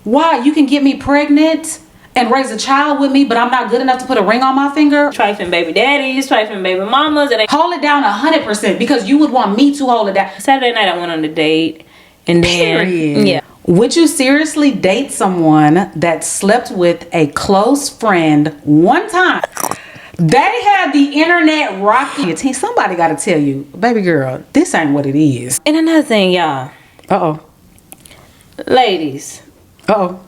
Why? You can get me pregnant and raise a child with me, but I'm not good enough to put a ring on my finger? Trifling baby daddies, trifling baby mamas. Hold it down 100% because you would want me to hold it down. Saturday night I went on a date. And then, Period. yeah. Would you seriously date someone that slept with a close friend one time? They had the internet rocking. Somebody got to tell you, baby girl, this ain't what it is. And another thing, y'all. Uh-oh. Ladies. Uh-oh.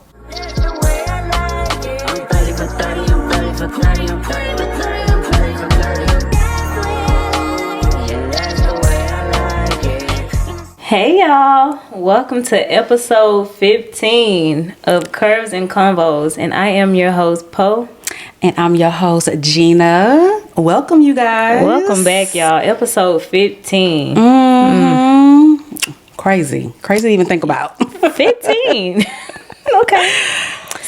Hey y'all, welcome to episode 15 of Curves and Convos, and I am your host Po. And I'm your host Gina. Welcome you guys. Welcome back y'all, episode 15. Crazy to even think about. 15. Okay.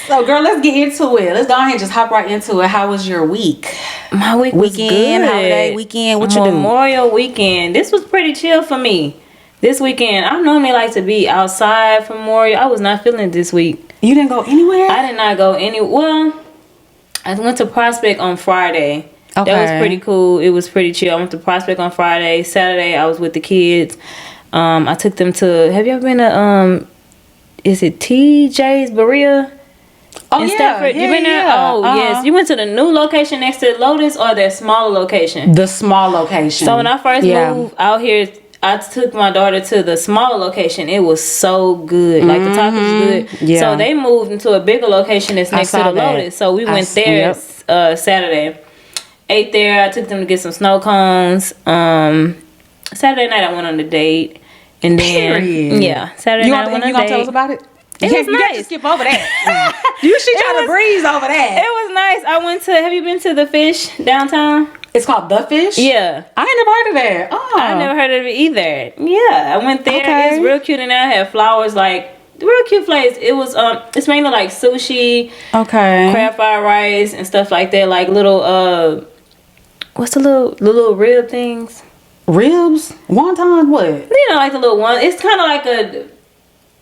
So girl, let's get into it. Let's go ahead and just hop right into it. How was your week? My week was Weekend, good. holiday weekend, what you do? Memorial weekend. This was pretty chill for me. This weekend, I normally like to be outside for Memorial. I was not feeling it this week. You didn't go anywhere? I did not go anywhere. Well, I went to Prospect on Friday. Okay. That was pretty cool. It was pretty chill. I went to Prospect on Friday. Saturday, I was with the kids. I took them to, have you ever been to, is it TJ's Berea? Oh, in yeah. Stafford? You been there? Yeah. Oh, yes. You went to the new location next to Lotus or their smaller location? The small location. So when I first moved out here, I took my daughter to the smaller location. It was so good. Like the tacos good. Yeah. So they moved into a bigger location that's next to the Lotus. So we went there Saturday. Ate there. I took them to get some snow cones. Saturday night I went on a date. And then Saturday night I went on a date. You gonna tell us about it? It was You can't nice. just skip over that. You should try to breeze over that. It was nice. I went to, have you been to the Fish downtown? It's called The Fish? Yeah. I ain't never heard of that. Oh. I never heard of it either. Yeah, I went there. Okay. It's real cute, and I had flowers, like real cute flowers. It was it's mainly like sushi, crab fried rice, and stuff like that. Like little what's the little rib things? Ribs? Wonton? What? You know, like the little one. It's kind of like a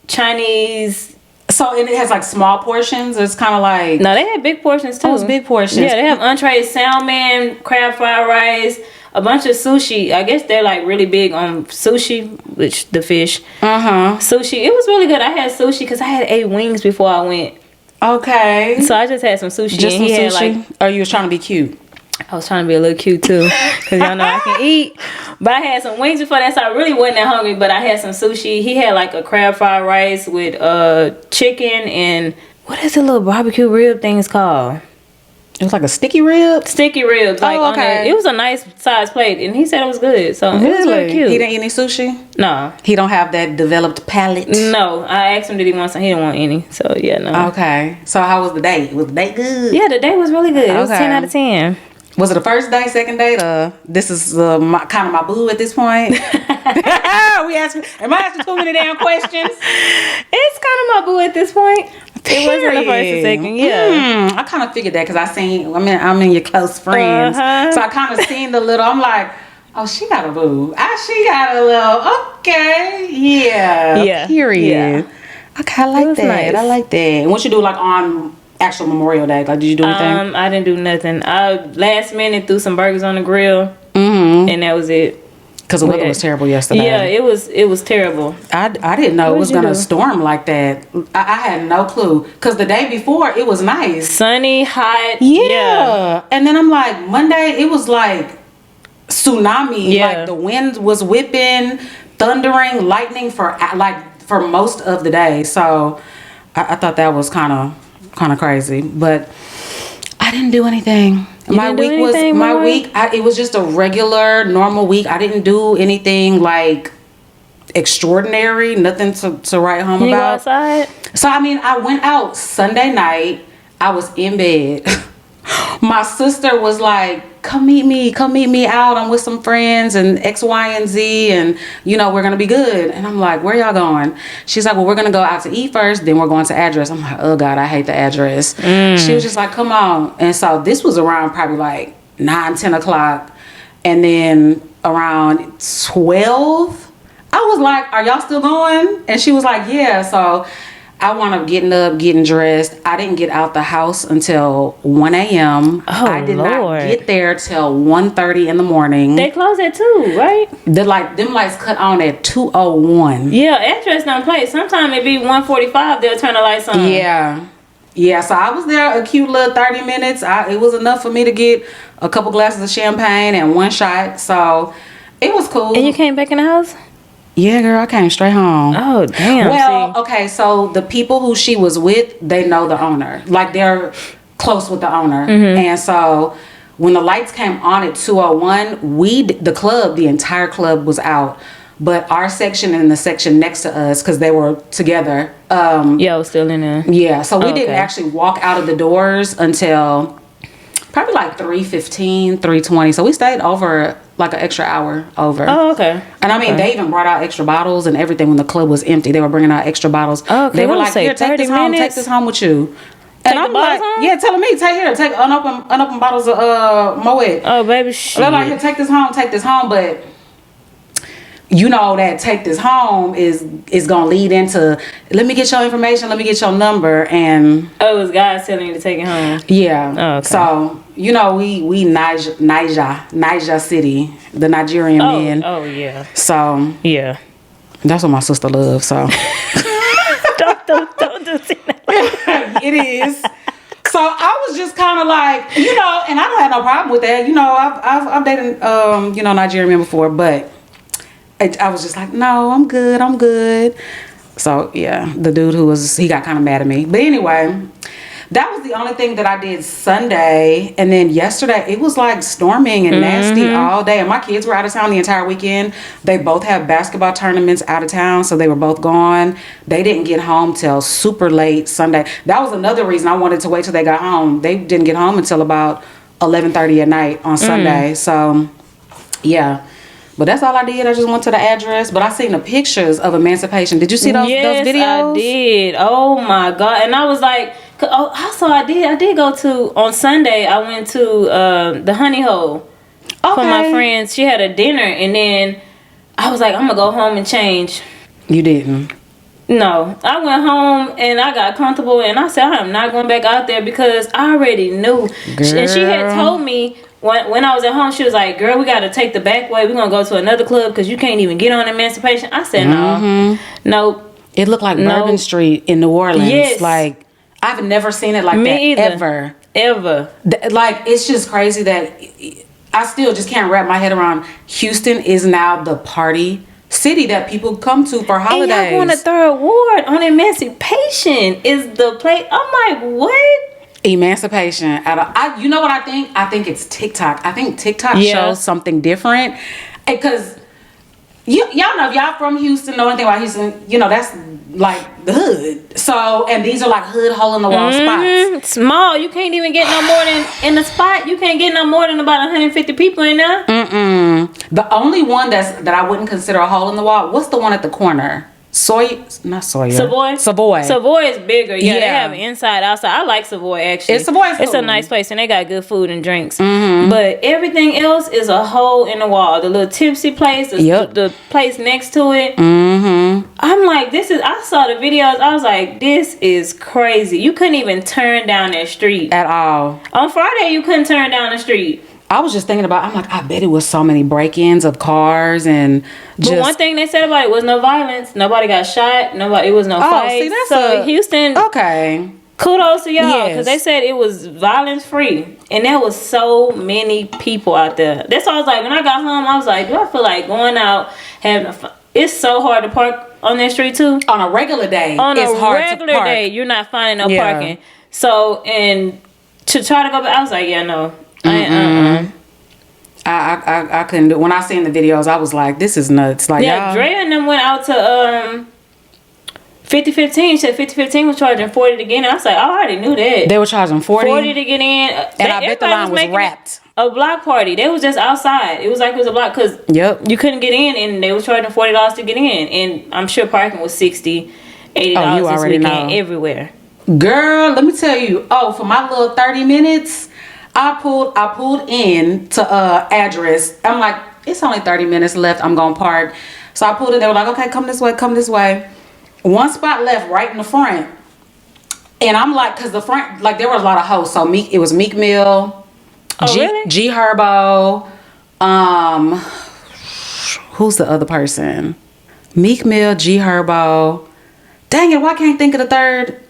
Chinese. So and it has like small portions. It's kind of like No, they had big portions too. Oh, it's big portions. Yeah, they have entrees, salmon, crab fried rice, a bunch of sushi. I guess they're like really big on sushi, which the fish. Sushi. It was really good. I had sushi because I had 8 wings before I went. Okay. So I just had some sushi. Just and some he sushi? Had, like, or you was trying to be cute? I was trying to be a little cute too, because y'all know I can eat. But I had some wings before that, so I really wasn't that hungry. But I had some sushi. He had like a crab fried rice with chicken and what is the little barbecue rib things called? It was like a sticky rib? Sticky ribs. Like oh, okay. It was a nice size plate, and he said it was good. So really? It was really cute. He didn't eat any sushi? No. He don't have that developed palate? No. I asked him did he want some. He didn't want any. So yeah, no. Okay. So how was the date? Was the date good? Yeah, the date was really good. It was 10 out of 10. Was it a first date, second date? This is kind of my boo at this point. Am I asking too many damn questions? It's kind of my boo at this point. It wasn't the first or second, yeah. I kind of figured that because I'm in your close friends. So I kind of seen the little, I'm like, oh, she got a boo. She got a little, okay, yeah. Period. Yeah. Okay, I like that. Nice. I like that. And what you do like on actual Memorial Day? Like, did you do anything? I didn't do nothing. I last minute threw some burgers on the grill, and that was it. Because the weather was terrible yesterday. Yeah, it was terrible. I didn't know it was gonna storm like that. I had no clue. Because the day before it was nice, sunny, hot. Yeah. And then I'm like, Monday it was like tsunami. Yeah. Like the wind was whipping, thundering, lightning for most of the day. So I thought that was kind of crazy. But I didn't do anything. My week it was just a regular normal week. I didn't do anything like extraordinary, nothing to write home about. You go outside? So I went out Sunday night. I was in bed. My sister was like, come meet me out. I'm with some friends and X, Y, and Z, and we're gonna be good. And I'm like, where y'all going? She's like, well, we're gonna go out to eat first, then we're going to address. I'm like, oh God, I hate the address. She was just like, come on. And so this was around probably like 9-10 o'clock, and then around 12 I was like, are y'all still going? And she was like, yeah. So I wound up getting up, getting dressed. I didn't get out the house until 1 a.m. Oh, I did Lord. not get there till 1:30 in the morning. They close at 2, right? Them lights cut on at 2:01. Yeah, address don't play. Sometimes it be 1:45. They'll turn the lights on. Yeah. So I was there a cute little 30 minutes. It was enough for me to get a couple glasses of champagne and one shot. So it was cool. And you came back in the house? Yeah, girl, I came straight home. Oh, damn. Well, okay, so the people who she was with, they know the owner. Like, they're close with the owner. And so when the lights came on at 2:01, the entire club was out. But our section and the section next to us, because they were together. Yeah, I was still in there. Yeah, so we didn't actually walk out of the doors until probably like 3:15, 3:20. So we stayed over like an extra hour over. Oh, okay. And I mean, they even brought out extra bottles and everything when the club was empty. They were bringing out extra bottles. Oh, okay. They were like, here, take this home. Take this home with you. And I'm like, yeah, telling me, take unopened bottles of Moet. Oh, baby, shit. They're like, here, take this home. But you know that take this home is gonna lead into, let me get your information, let me get your number, and it was God telling you to take it home. Yeah. Oh, okay. So you know we Niger City, the Nigerian men. Oh yeah. So yeah, that's what my sister loves. So don't do that. It is. So I was just kind of like, you know, and I don't have no problem with that. You know, I've dated Nigerian men before, but I was just like, no, I'm good. So yeah, the dude he got kind of mad at me. But anyway, that was the only thing that I did Sunday. And then yesterday, it was like storming and nasty all day. And my kids were out of town the entire weekend. They both have basketball tournaments out of town, so they were both gone. They didn't get home till super late Sunday. That was another reason I wanted to wait till they got home. They didn't get home until about 11:30 at night on Sunday. So yeah. But that's all I did. I just went to the address. But I seen the pictures of emancipation. Did you see those videos? Yes, I did. Oh my God. And I was like, also I did go to, on Sunday, I went to the Honey Hole for my friends. She had a dinner, and then I was like, I'm going to go home and change. You didn't? No. I went home and I got comfortable, and I said, I am not going back out there because I already knew. Girl. And she had told me, when I was at home, she was like, girl, we got to take the back way. We're going to go to another club because you can't even get on Emancipation. I said, no. Nope. It looked like Bourbon Street in New Orleans. Yes. Like, I've never seen it like Me that either. Ever. Like, it's just crazy that I still just can't wrap my head around. Houston is now the party city that people come to for holidays. And y'all won a third award on Emancipation is the place. I'm like, what? Emancipation. You know what I think? I think it's TikTok. I think TikTok shows something different. Because y'all know, if y'all from Houston, know anything about Houston, you know, that's like the hood. So, and these are like hood hole in the wall spots. Small. You can't even get no more than, in the spot, you can't get no more than about 150 people in there. The only one that I wouldn't consider a hole in the wall, what's the one at the corner? Savoy. Savoy is bigger. Yeah, they have inside, outside. I like Savoy actually. It's a nice place, and they got good food and drinks. But everything else is a hole in the wall. The little tipsy place, the place next to it. I'm like, I saw the videos. I was like, this is crazy. You couldn't even turn down that street at all. On Friday, you couldn't turn down the street. I was just thinking about, I'm like, I bet it was so many break-ins of cars and But one thing they said about it was no violence. Nobody got shot. It was no fight. See, that's Houston. Okay. Kudos to y'all, because they said it was violence-free. And there was so many people out there. That's why I was like, when I got home, I was like, do I feel like going out, having a fun? It's so hard to park on that street, too. On a regular day, it's hard to park. Day, you're not finding no parking. So, and to try to go back, I was like, yeah, no. I couldn't do it. When I seen the videos, I was like, this is nuts. Like, Dre and them went out to 5015. She said 5015 was charging 40 to get in. I was like, I already knew that. They were charging 40 to get in. And I bet the line was wrapped. A block party. They was just outside. It was like it was a block because you couldn't get in, and they was charging $40 to get in. And I'm sure parking was $60, $80 this weekend everywhere. Girl, let me tell you. For my little 30 minutes, I pulled in to address. I'm like, it's only 30 minutes left. I'm gonna park. So I pulled in. They were like, okay, come this way. One spot left right in the front. And I'm like, because the front, like, there was a lot of hosts. So it was Meek Mill, really? G Herbo, who's the other person? Meek Mill, G Herbo. Dang it, why can't I think of the third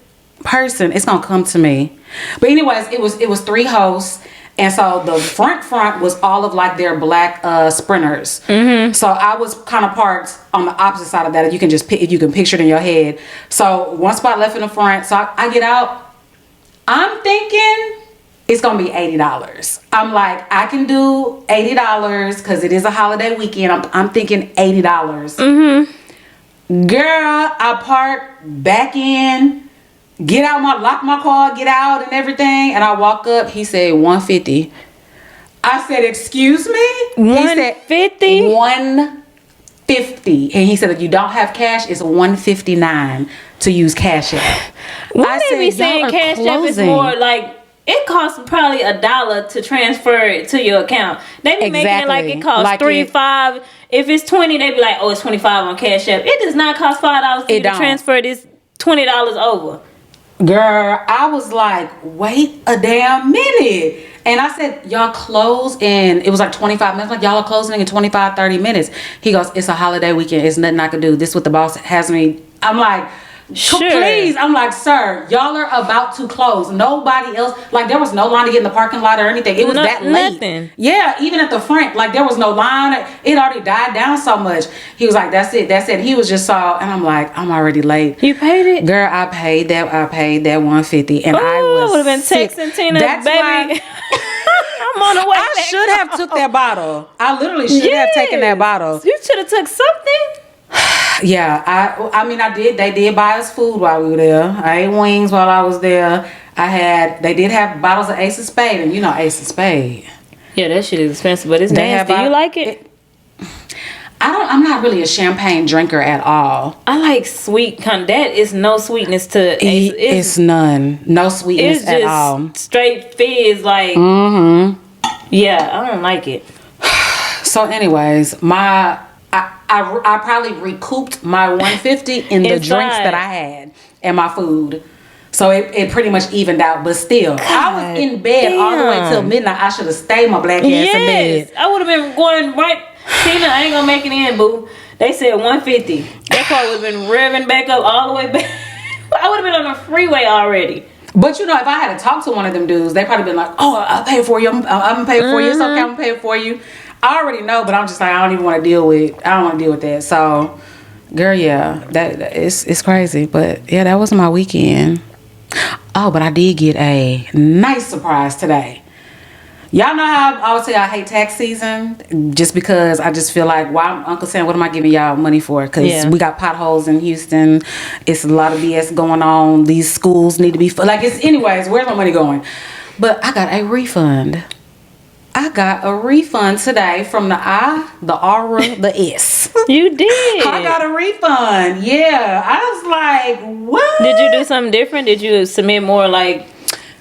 person? It's gonna come to me. But anyways, it was 3 hosts. And so the front was all of like their black sprinters. Mm-hmm. So I was kind of parked on the opposite side of that. You can picture it in your head. So one spot left in the front. So I get out. I'm thinking it's gonna be $80. I'm like, I can do $80 because it is a holiday weekend. I'm thinking $80. Mm-hmm. Girl, I park back in. Lock my car, get out and everything. And I walk up, he said $150. I said, excuse me? $150? $150. And he said, if you don't have cash, it's $159 to use Cash App. Why they be saying Cash App is more like, it costs probably $1 to transfer it to your account. They be making it like it costs like $3-5. If it's $20, they be like, oh, it's $25 on Cash App. It does not cost $5 for you to transfer this $20 over. Girl, I was like, wait a damn minute. And I said, y'all close in, it was like 25 minutes. Like, y'all are closing in 25, 30 minutes. He goes, it's a holiday weekend. It's nothing I can do. This is what the boss has me. I'm like, sure. Please. I'm like, sir, y'all are about to close. Nobody else, like, there was no line to get in the parking lot or anything. It was that late. Nothing. Yeah, even at the front, like, there was no line. It already died down so much. He was like, that's it. He was just and I'm like, I'm already late. You paid it? Girl, I paid that $150, and I would have been texting Tina, that's baby. I'm on the way. I should have took that bottle. I literally should have taken that bottle. You should have took something. Yeah, I mean, I did. They did buy us food while we were there. I ate wings while I was there. They did have bottles of Ace of Spade, and you know Ace of Spade. Yeah, that shit is expensive, but it's nasty. Do you like it? I'm not really a champagne drinker at all. I like sweet kind. That is no sweetness to Ace. It's none. No sweetness at all. It's just straight fizz, like. Yeah, I don't like it. So, anyways, I probably recouped my $150 in the drinks that I had and my food. So it pretty much evened out, but still, I was in bed all the way till midnight. I should have stayed my black ass in bed. I would have been going right. Tina, I ain't gonna make it in, boo. They said $150. That car would have been revving back up all the way back. I would have been on the freeway already. But you know, if I had to talk to one of them dudes, they probably been like, "Oh, I'll pay for you. I'm gonna pay for you. It's okay. I'm gonna pay for you." I already know, but I'm just like, I don't even want to deal with. I don't want to deal with that. So, girl, yeah, it's crazy. But yeah, that was my weekend. Oh, but I did get a nice surprise today. Y'all know how I always say I hate tax season, just because I just feel like, why, Uncle Sam, what am I giving y'all money for? Because we got potholes in Houston. It's a lot of BS going on. These schools need to be anyways. Where's my money going? But I got a refund. I got a refund today from the I, the R, the S. You did? I got a refund. Yeah. I was like, what? Did you do something different? Did you submit more like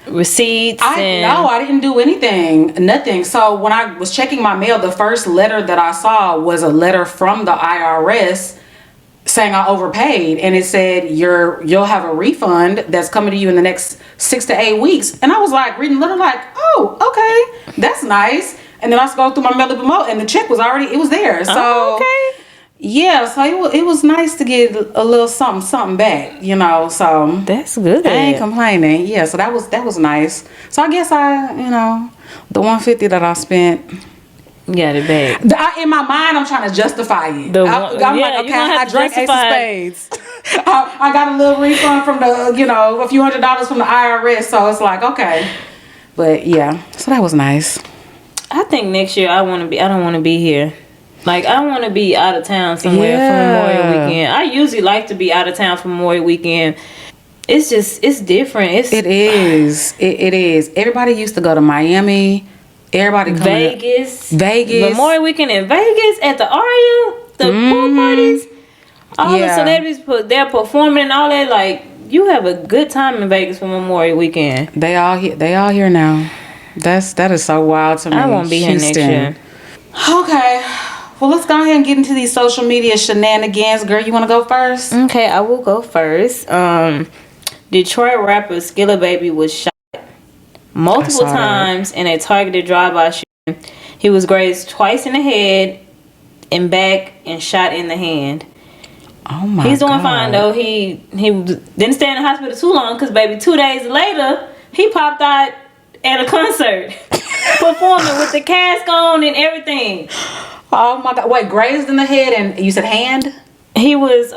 receipts? No, I didn't do nothing. So when I was checking my mail, the first letter that I saw was a letter from the IRS saying I overpaid, and it said you'll have a refund that's coming to you in the next 6 to 8 weeks. And I was like reading the letter like, oh, okay, that's nice. And then I go through my mail and the check was there. So okay. Yeah, so it was nice to get a little something back, you know. So that's good. I ain't complaining. Yeah, so that was nice. So I guess the $150 that I spent, got it back. In my mind, I'm trying to justify it. I'm like, okay, I drank Ace of Spades. I got a little refund from a few $100s from the IRS. So it's like, okay. But yeah, so that was nice. I think next year I don't want to be here. Like, I want to be out of town somewhere for Memorial Weekend. I usually like to be out of town for Memorial Weekend. It's different. It is. It is. Everybody used to go to Miami. Everybody coming Vegas. Memorial Weekend in Vegas at the Aria. The pool parties. All the celebrities, they're performing and all that. Like, you have a good time in Vegas for Memorial Weekend. They all here now. That is so wild to me. I won't be here next year. Okay. Well, let's go ahead and get into these social media shenanigans. Girl, you want to go first? Okay, I will go first. Detroit rapper Skilla Baby was shot multiple times in a targeted drive-by shooting. He was grazed twice in the head and back and shot in the hand. Oh my God. He's doing fine though. He didn't stay in the hospital too long because baby 2 days later he popped out at a concert performing with the cast on and everything. Oh my God. Wait, grazed in the head and you said hand? He was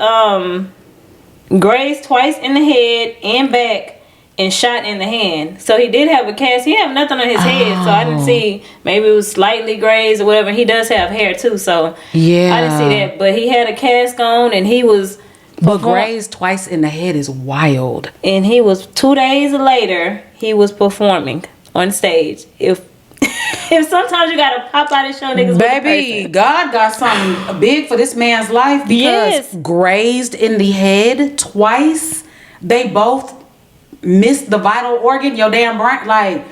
grazed twice in the head and back and shot in the hand. So he did have a cast. He had nothing on his head, so I didn't see. Maybe it was slightly grazed or whatever. He does have hair too, so yeah, I didn't see that. But he had a cast on and he was. But grazed twice in the head is wild. And he was 2 days later. He was performing on stage. If sometimes you gotta pop out and show niggas. Baby, God got something big for this man's life because grazed in the head twice. They both missed the vital organ. Your damn brain, like,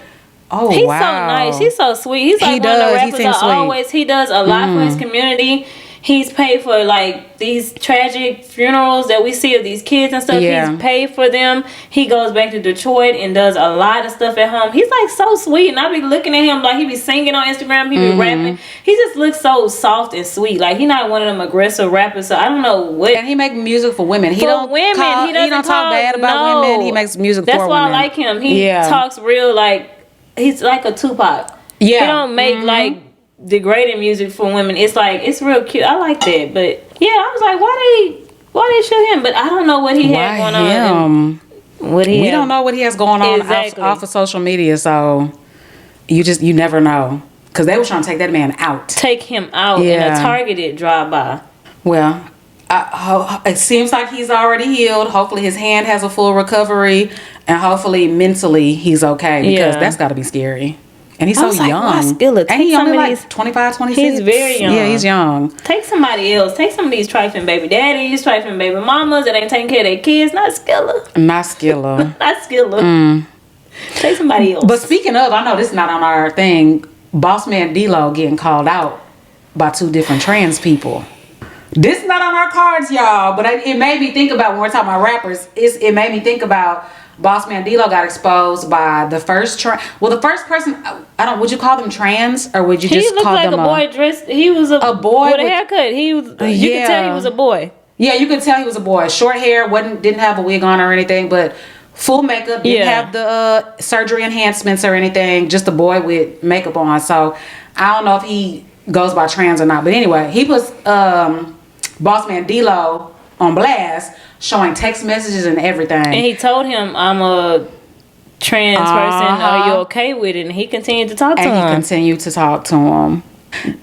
oh he's wow. So nice. He's so sweet. He's like one of the rappers that always. He does a lot for his community. He's paid for like these tragic funerals that we see of these kids and stuff. Yeah. He's paid for them. He goes back to Detroit and does a lot of stuff at home. He's like so sweet, and I be looking at him like he be singing on Instagram. He be rapping. He just looks so soft and sweet. Like he not one of them aggressive rappers. So I don't know what. And he make music for women. He don't talk bad about women. He makes music for women. That's why I like him. He talks real like he's like a Tupac. Yeah. He don't make like degrading music for women. It's like it's real cute. I like that. But yeah, I was like, why they shoot him? But I don't know what he had going on. We don't know what he has going on off of social media. So you never know, because they were trying to take that man out. Take him out in a targeted drive-by. Well, it seems like he's already healed. Hopefully his hand has a full recovery, and hopefully mentally he's okay, because that's got to be scary. And he's so young. And he only like 25, 26. He's very young. Yeah, he's young. Take somebody else. Take some of these trifling baby daddies, trifling baby mamas that ain't taking care of their kids. Not Skilla. Not Skilla. Not Skilla. Take somebody else. But speaking of, I know this is not on our thing. Boss Man DLO getting called out by 2 different trans people. This is not on our cards, y'all. But it made me think about, when we're talking about rappers, it made me think about Boss Man DLO got exposed by the first the first person. Would you call them trans, or would you just call them? He looked like a boy dressed. He was a boy with a haircut. He was. You could tell he was a boy. Yeah, you could tell he was a boy. Short hair, didn't have a wig on or anything, but full makeup. Didn't have the surgery enhancements or anything. Just a boy with makeup on. So I don't know if he goes by trans or not. But anyway, he puts Boss Man DLO on blast, showing text messages and everything. And he told him, I'm a trans person. Are you okay with it? And he continued to talk to him. And he continued to talk to him.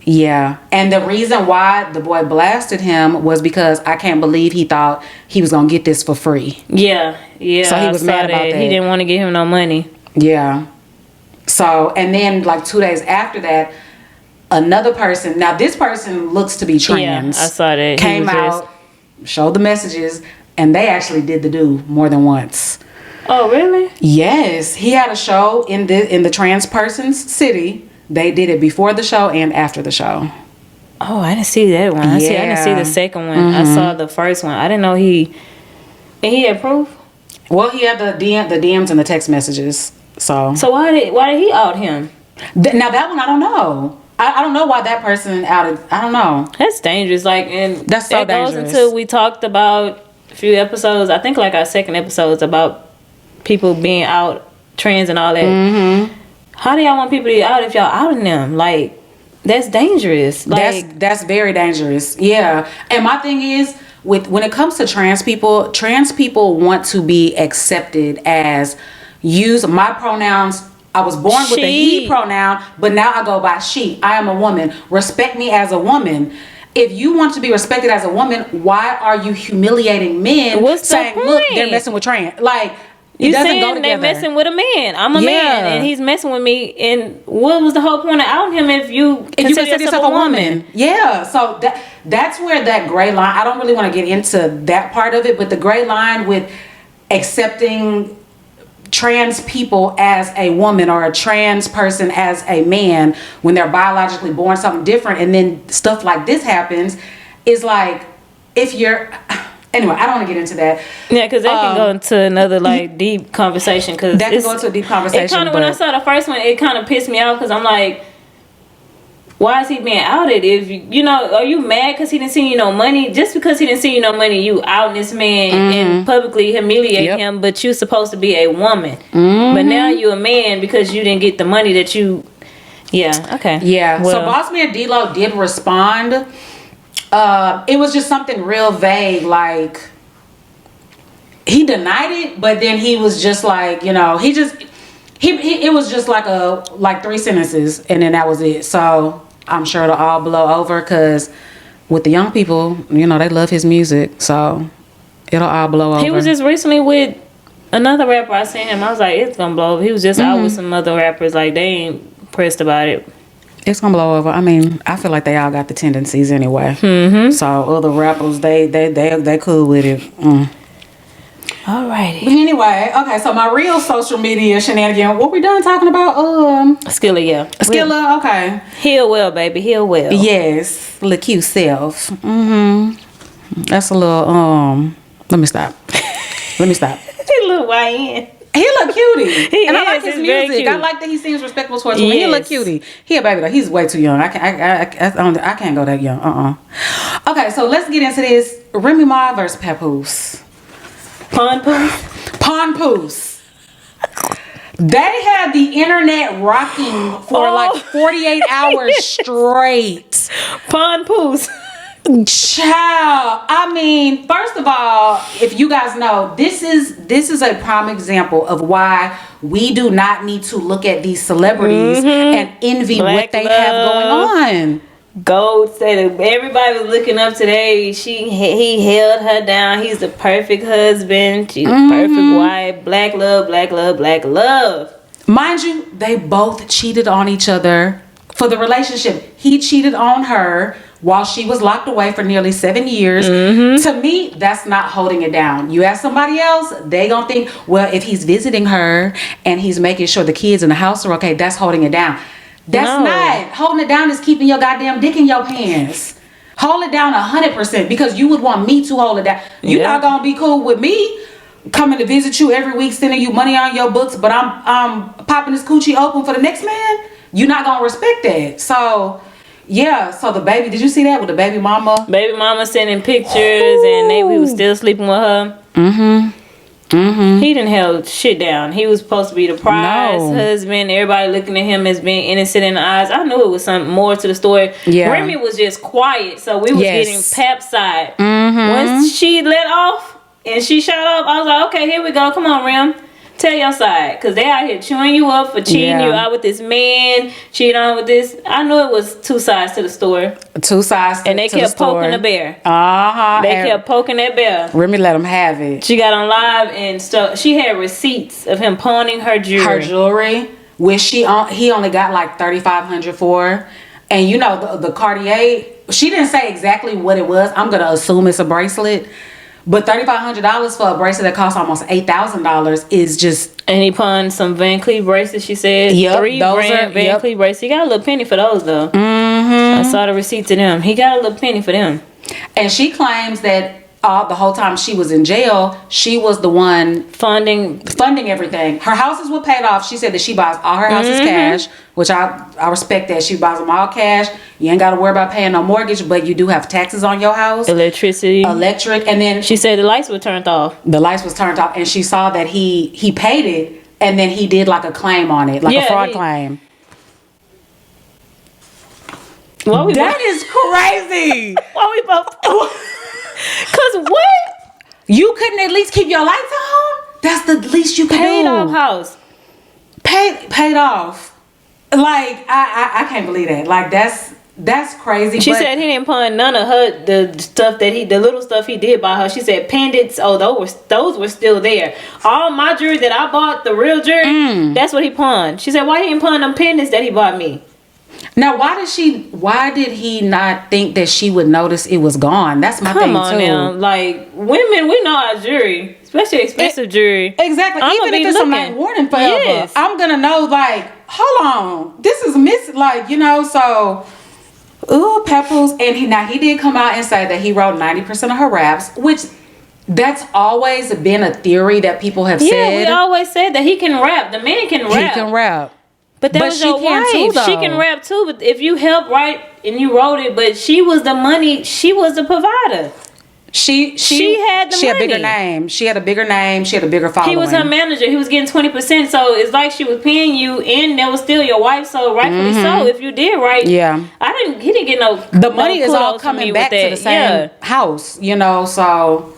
Yeah. And the reason why the boy blasted him was because I can't believe he thought he was going to get this for free. Yeah. Yeah. So he was mad about that. He didn't want to give him no money. Yeah. So, and then like 2 days after that, another person, now this person looks to be trans. Yeah, I saw that. Came out, showed the messages, and they actually did the do more than once. Oh, really? Yes. He had a show in the trans person's city. They did it before the show and after the show. Oh, I didn't see that one. I didn't see the second one. I saw the first one. I didn't know he had proof. Well, he had the DMs and the text messages. So why did he out him? Now that one I don't know. I don't know why that person outed. I don't know. That's dangerous. Like, and that's so dangerous. Goes into, we talked about a few episodes. I think like our second episodes about people being out, trans and all that. How do y'all want people to be out if y'all outing them? Like, that's dangerous. Like, that's very dangerous. Yeah. And my thing is, when it comes to trans people want to be accepted as, use my pronouns. I was born with the he pronoun, but now I go by she. I am a woman. Respect me as a woman. If you want to be respected as a woman, why are you humiliating men? Saying, look, they're messing with trans. Like, it doesn't go together. They're messing with a man. I'm a man, and he's messing with me. And what was the whole point of outing him if you consider yourself a woman? Yeah. So that's where that gray line. I don't really want to get into that part of it, but the gray line with accepting trans people as a woman or a trans person as a man when they're biologically born something different, and then stuff like this happens, is like, if you're, anyway, I don't want to get into that. Yeah, because that can go into another like deep conversation. Cause that can go into a deep conversation. It kind of, when I saw the first one, it kind of pissed me off because I'm like, why is he being outed? If you know, are you mad because he didn't send you no money? Just because he didn't send you no money, you out this man and publicly humiliate him. But you're supposed to be a woman, but now you're a man because you didn't get the money that you. Yeah. Okay. Yeah. Well, so Boss Man DLO did respond. It was just something real vague, like he denied it, but then he was just like, you know, he it was just like 3 sentences, and then that was it. So I'm sure it'll all blow over, because with the young people, you know, they love his music, so it'll all blow over. He was just recently with another rapper. I seen him. I was like, it's gonna blow over. He was just out with some other rappers. Like, they ain't pressed about it. It's gonna blow over. I mean, I feel like they all got the tendencies anyway. So other rappers, they cool with it. Alrighty. But anyway, okay. So my real social media shenanigan. What we done talking about? Skilla, yeah. Skilla, okay. Heal well, baby. Heal well. Yes, look cute self. That's a little. Let me stop. He look YN. He look cutie, and I like his he's very music. cute. I like that he seems respectful towards women. He look cutie. He a baby though. He's way too young. I can't go that young. Okay, so let's get into this. Remy Ma versus Papoose. Papoose. They had the internet rocking for like 48 hours straight. Papoose. Child, I mean, first of all, if you guys know, this is a prime example of why we do not need to look at these celebrities and envy what they have going on. Gold said everybody was looking up today. He held her down. He's the perfect husband. She's the perfect wife. Black love, black love, black love. Mind you, they both cheated on each other for the relationship. He cheated on her while she was locked away for nearly 7 years. To me, that's not holding it down. You ask somebody else, they gonna think, well, if he's visiting her and he's making sure the kids in the house are okay, that's holding it down. That's not. Holding it down is keeping your goddamn dick in your pants. Hold it down 100%, because you would want me to hold it down. You're not gonna be cool with me coming to visit you every week, sending you money on your books, but I'm popping this coochie open for the next man. You're not gonna respect that. So yeah, so the baby, did you see that with the baby mama? Baby mama sending pictures, and we was still sleeping with her. He didn't held shit down. He was supposed to be the prize husband. Everybody looking at him as being innocent in the eyes. I knew it was something more to the story. Yeah. Remy was just quiet, so we was getting Pap's side. Once she let off and she shot up, I was like, okay, here we go. Come on, Rem. Tell your side, because they out here chewing you up for cheating you out with this man, cheating on with this. I knew it was 2 sides to the story. 2 sides and they kept poking the bear. They kept poking that bear. Remy let them have it. She got on live and stuff. She had receipts of him pawning her jewelry. Which he only got like $3,500 for. And you know, the Cartier, she didn't say exactly what it was. I'm gonna assume it's a bracelet. But $3,500 for a bracelet that costs almost $8,000 is just. And he pawned some Van Cleef bracelets. She said, yep, 3 brand Van Cleef bracelets. He got a little penny for those though. I saw the receipts of them. He got a little penny for them. And she claims that the whole time she was in jail, she was the one funding everything. Her houses were paid off. She said that she buys all her houses cash, which I respect that. She buys them all cash. You ain't got to worry about paying no mortgage, but you do have taxes on your house. Electric. And then she said the lights were turned off. The lights was turned off, and she saw that he paid it, and then he did like a claim on it, like a fraud claim. That is crazy. Why we both? Cause what? You couldn't at least keep your lights on? That's the least you could do. Paid off house. Paid off. Like I can't believe that. Like that's crazy. She said he didn't pawn none of her the little stuff he did buy her. She said pendants. Oh, those were still there. All my jewelry that I bought, the real jewelry, that's what he pawned. She said, why he didn't pawn them pendants that he bought me? Now, why did he not think that she would notice it was gone? That's my thing, too. Come on now. Like, women, we know our jewelry. especially expensive jewelry. Exactly. I'ma Even be if it's looking. a night warning forever, Yes. I'm gonna know. Like, hold on, this is like, you know. So, ooh, Papoose, and he did come out and say that he wrote 90% of her raps, which that's always been a theory that people have said. Yeah, we always said that he can rap. The man can rap. He can rap. But that was your wife. She can rap too. But if you help write and you wrote it, but she was the money. She was the provider. She had the she money. had a bigger name. She had a bigger name. She had a bigger following. He was her manager. He was getting 20%. So it's like she was paying you, and that was still your wife. So rightfully so. If you did right, yeah. He didn't get no. The money is all coming back to the same house, you know. So,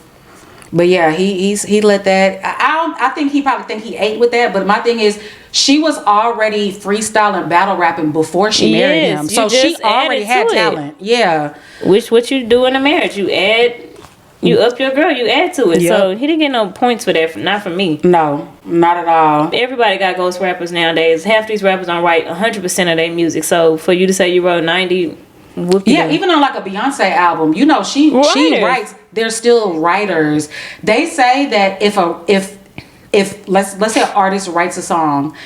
but yeah, he let that. I think he probably think he ate with that. But my thing is, she was already freestyling, battle rapping before she married him. So she already had talent. Yeah. Which what you do in a marriage, you add. You up your girl, you add to it. Yep. So he didn't get no points for that. Not from me. No, not at all. Everybody got ghost rappers nowadays. Half these rappers don't write 100% of their music. So for you to say you wrote 90, even on like a Beyonce album, you know, she writes. There's still writers. They say that if let's say an artist writes a song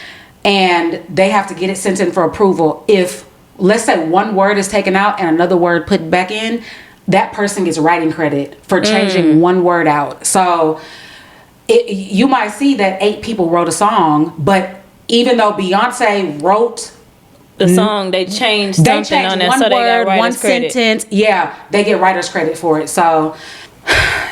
and they have to get it sent in for approval. If let's say one word is taken out and another word put back in, that person gets writing credit for changing one word out. So you might see that 8 people wrote a song, but even though Beyonce wrote the song, they changed something on that, so they got writer's one credit. Sentence. Yeah, they get writer's credit for it. So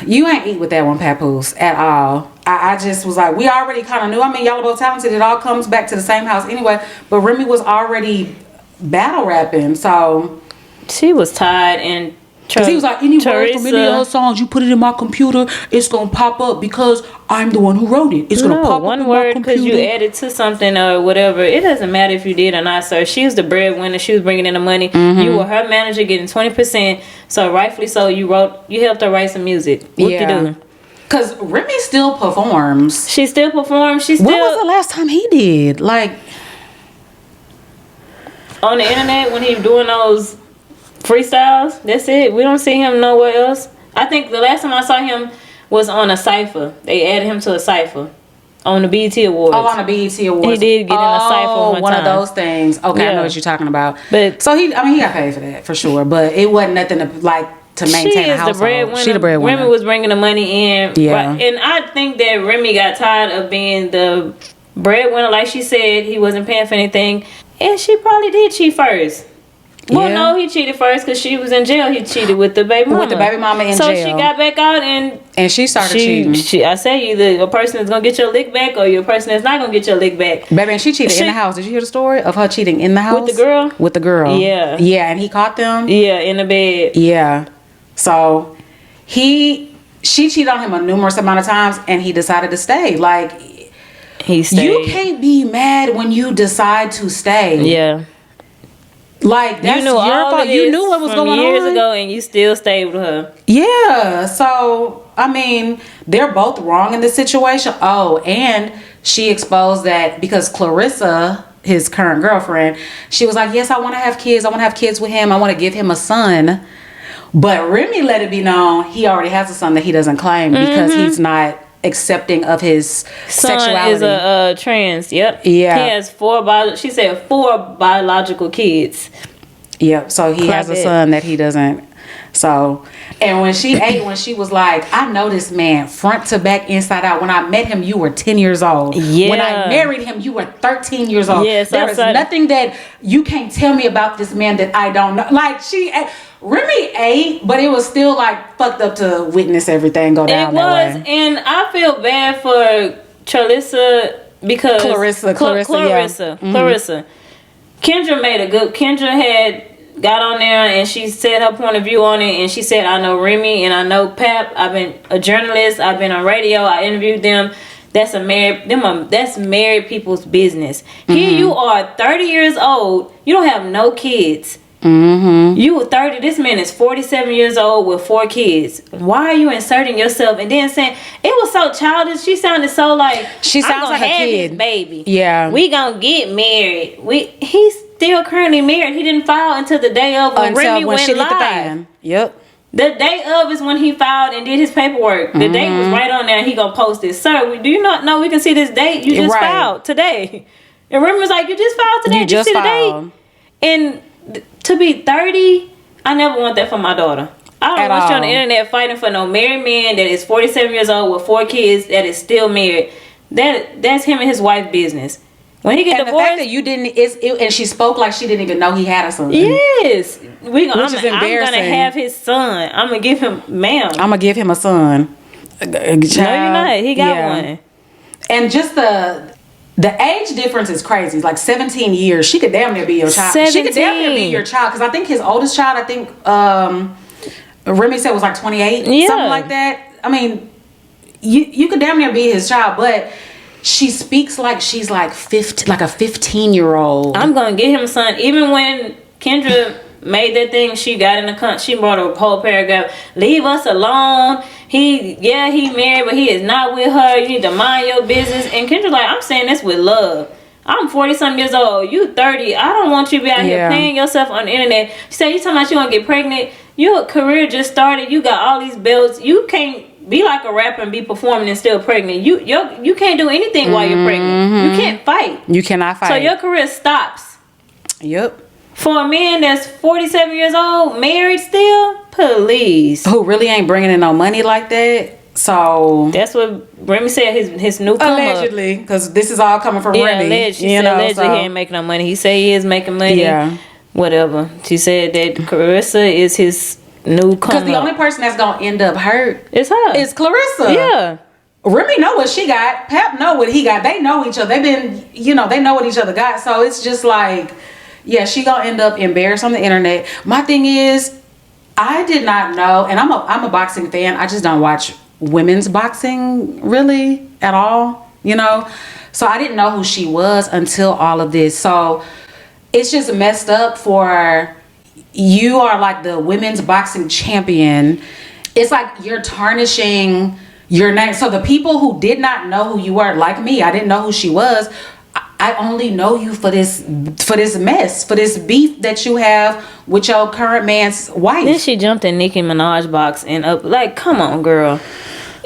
you ain't eat with that one, Papoose, at all. I just was like, we already kind of knew. I mean, y'all are both talented. It all comes back to the same house anyway. But Remy was already battle rapping, so she was tired. And because he was like, any word from any of her songs, you put it in my computer, it's gonna pop up because I'm the one who wrote it. It's gonna pop up one in word my computer. because you added to something or whatever. It doesn't matter if you did or not, sir. She was the breadwinner. She was bringing in the money. You were her manager, getting 20%. So rightfully so, you helped her write some music. What you do? Because Remy still performs. She still performs. When was the last time he did? Like on the internet when he doing those freestyles. That's it. We don't see him nowhere else. I think the last time I saw him was on a cypher. They added him to a cypher on the BET Awards. Oh, on the BET Awards. He did get in a cypher one time. Of those things. Okay, I know what you're talking about. But so he got paid for that for sure. But it wasn't nothing to maintain a household. She the breadwinner. Remy was bringing the money in. Yeah. And I think that Remy got tired of being the breadwinner. Like she said, he wasn't paying for anything. And she probably did cheat first. Well, no, he cheated first because she was in jail. He cheated with the baby mama. With the baby mama in jail. So she got back out and she started cheating. I say either a person is gonna get your lick back or your person that's not gonna get your lick back. Baby, and she cheated in the house. Did you hear the story of her cheating in the house with the girl? With the girl. Yeah. Yeah, and he caught them. Yeah, in the bed. Yeah. So she cheated on him a numerous amount of times, and he decided to stay. Like he stayed. You can't be mad when you decide to stay. Yeah. Like that's your fault. You knew what was going on years ago, and you still stayed with her. Yeah. So I mean, they're both wrong in this situation. Oh, and she exposed that because Clarissa, his current girlfriend, she was like, "Yes, I want to have kids. I want to have kids with him. I want to give him a son." But Remy let it be known he already has a son that he doesn't claim because he's not accepting of his sexuality. Is a trans. Yep. Yeah. He has 4 she said 4 biological kids. Yep. So he has a son that he doesn't. So, and when she was like, I know this man front to back, inside out. When I met him, you were 10 years old. Yeah. When I married him, you were 13 years old. Yes, there is nothing that you can't tell me about this man that I don't know. Like Remy ate, but it was still like fucked up to witness everything go down that way. And I feel bad for Clarissa because Clarissa. Kendra had got on there and she said her point of view on it, and she said, I know Remy and I know Pap. I've been a journalist. I've been on radio. I interviewed them. That's married people's business. Here you are, 30 years old. You don't have no kids. You were 30. This man is 47 years old with 4 kids. Why are you inserting yourself and then saying it was so childish? She sounded so like she sounds like a kid. His baby. Yeah, we gonna get married. He's still currently married. He didn't file until the day of when Remy went live. Yep. The day of is when he filed and did his paperwork. The date was right on there. And he gonna post it. Sir, do you not know we can see this date? You just filed today. And Remy was like, you just filed today. You just see filed. The date? And to be 30, I never want that for my daughter. I don't want you on the internet fighting for no married man that is 47 years old with 4 kids that is still married. That's him and his wife business. When he get divorced, the fact that you didn't, and she spoke like she didn't even know he had a son. Yes, I'm gonna have his son. I'm gonna give him, ma'am. I'm gonna give him a son. No, you're not. He got one. And just the age difference is crazy. Like 17 years. She could damn near be your child. 17. She could damn near be your child. Because I think his oldest child, Remy said was like 28. Yeah. Something like that. I mean, you could damn near be his child. But she speaks like she's like 15, like a 15-year-old. I'm going to get him a son. Even when Kendra made that thing, she got in the she brought a whole paragraph. Leave us alone. He married, but he is not with her. You need to mind your business. And Kendra's like, I'm saying this with love. I'm 40-something years old. You 30. I don't want you to be out here paying yourself on the internet. She said, you talking about you want to get pregnant? Your career just started. You got all these belts. You can't be like a rapper and be performing and still pregnant. You can't do anything while you're pregnant. You can't fight. You cannot fight. So your career stops. Yep. For a man that's 47 years old, married still, please. Who really ain't bringing in no money like that. So that's what Remy said. His new come allegedly, because this is all coming from Remy. Allegedly, he ain't making no money. He said he is making money. Yeah. Whatever. She said that Clarissa is his new come. Because the only person that's gonna end up hurt is her. It's Clarissa. Yeah. Remy know what she got. Pap know what he got. They know each other. They've been, they know what each other got. So it's just like, yeah, she gonna end up embarrassed on the internet. My thing is, I did not know, and I'm a boxing fan. I just don't watch women's boxing really at all, So I didn't know who she was until all of this. So it's just messed up for you are like the women's boxing champion. It's like you're tarnishing your name. So the people who did not know who you were, like me, I didn't know who she was. I only know you for this mess, for this beef that you have with your current man's wife. Then she jumped in Nicki Minaj box and up like, come on, girl.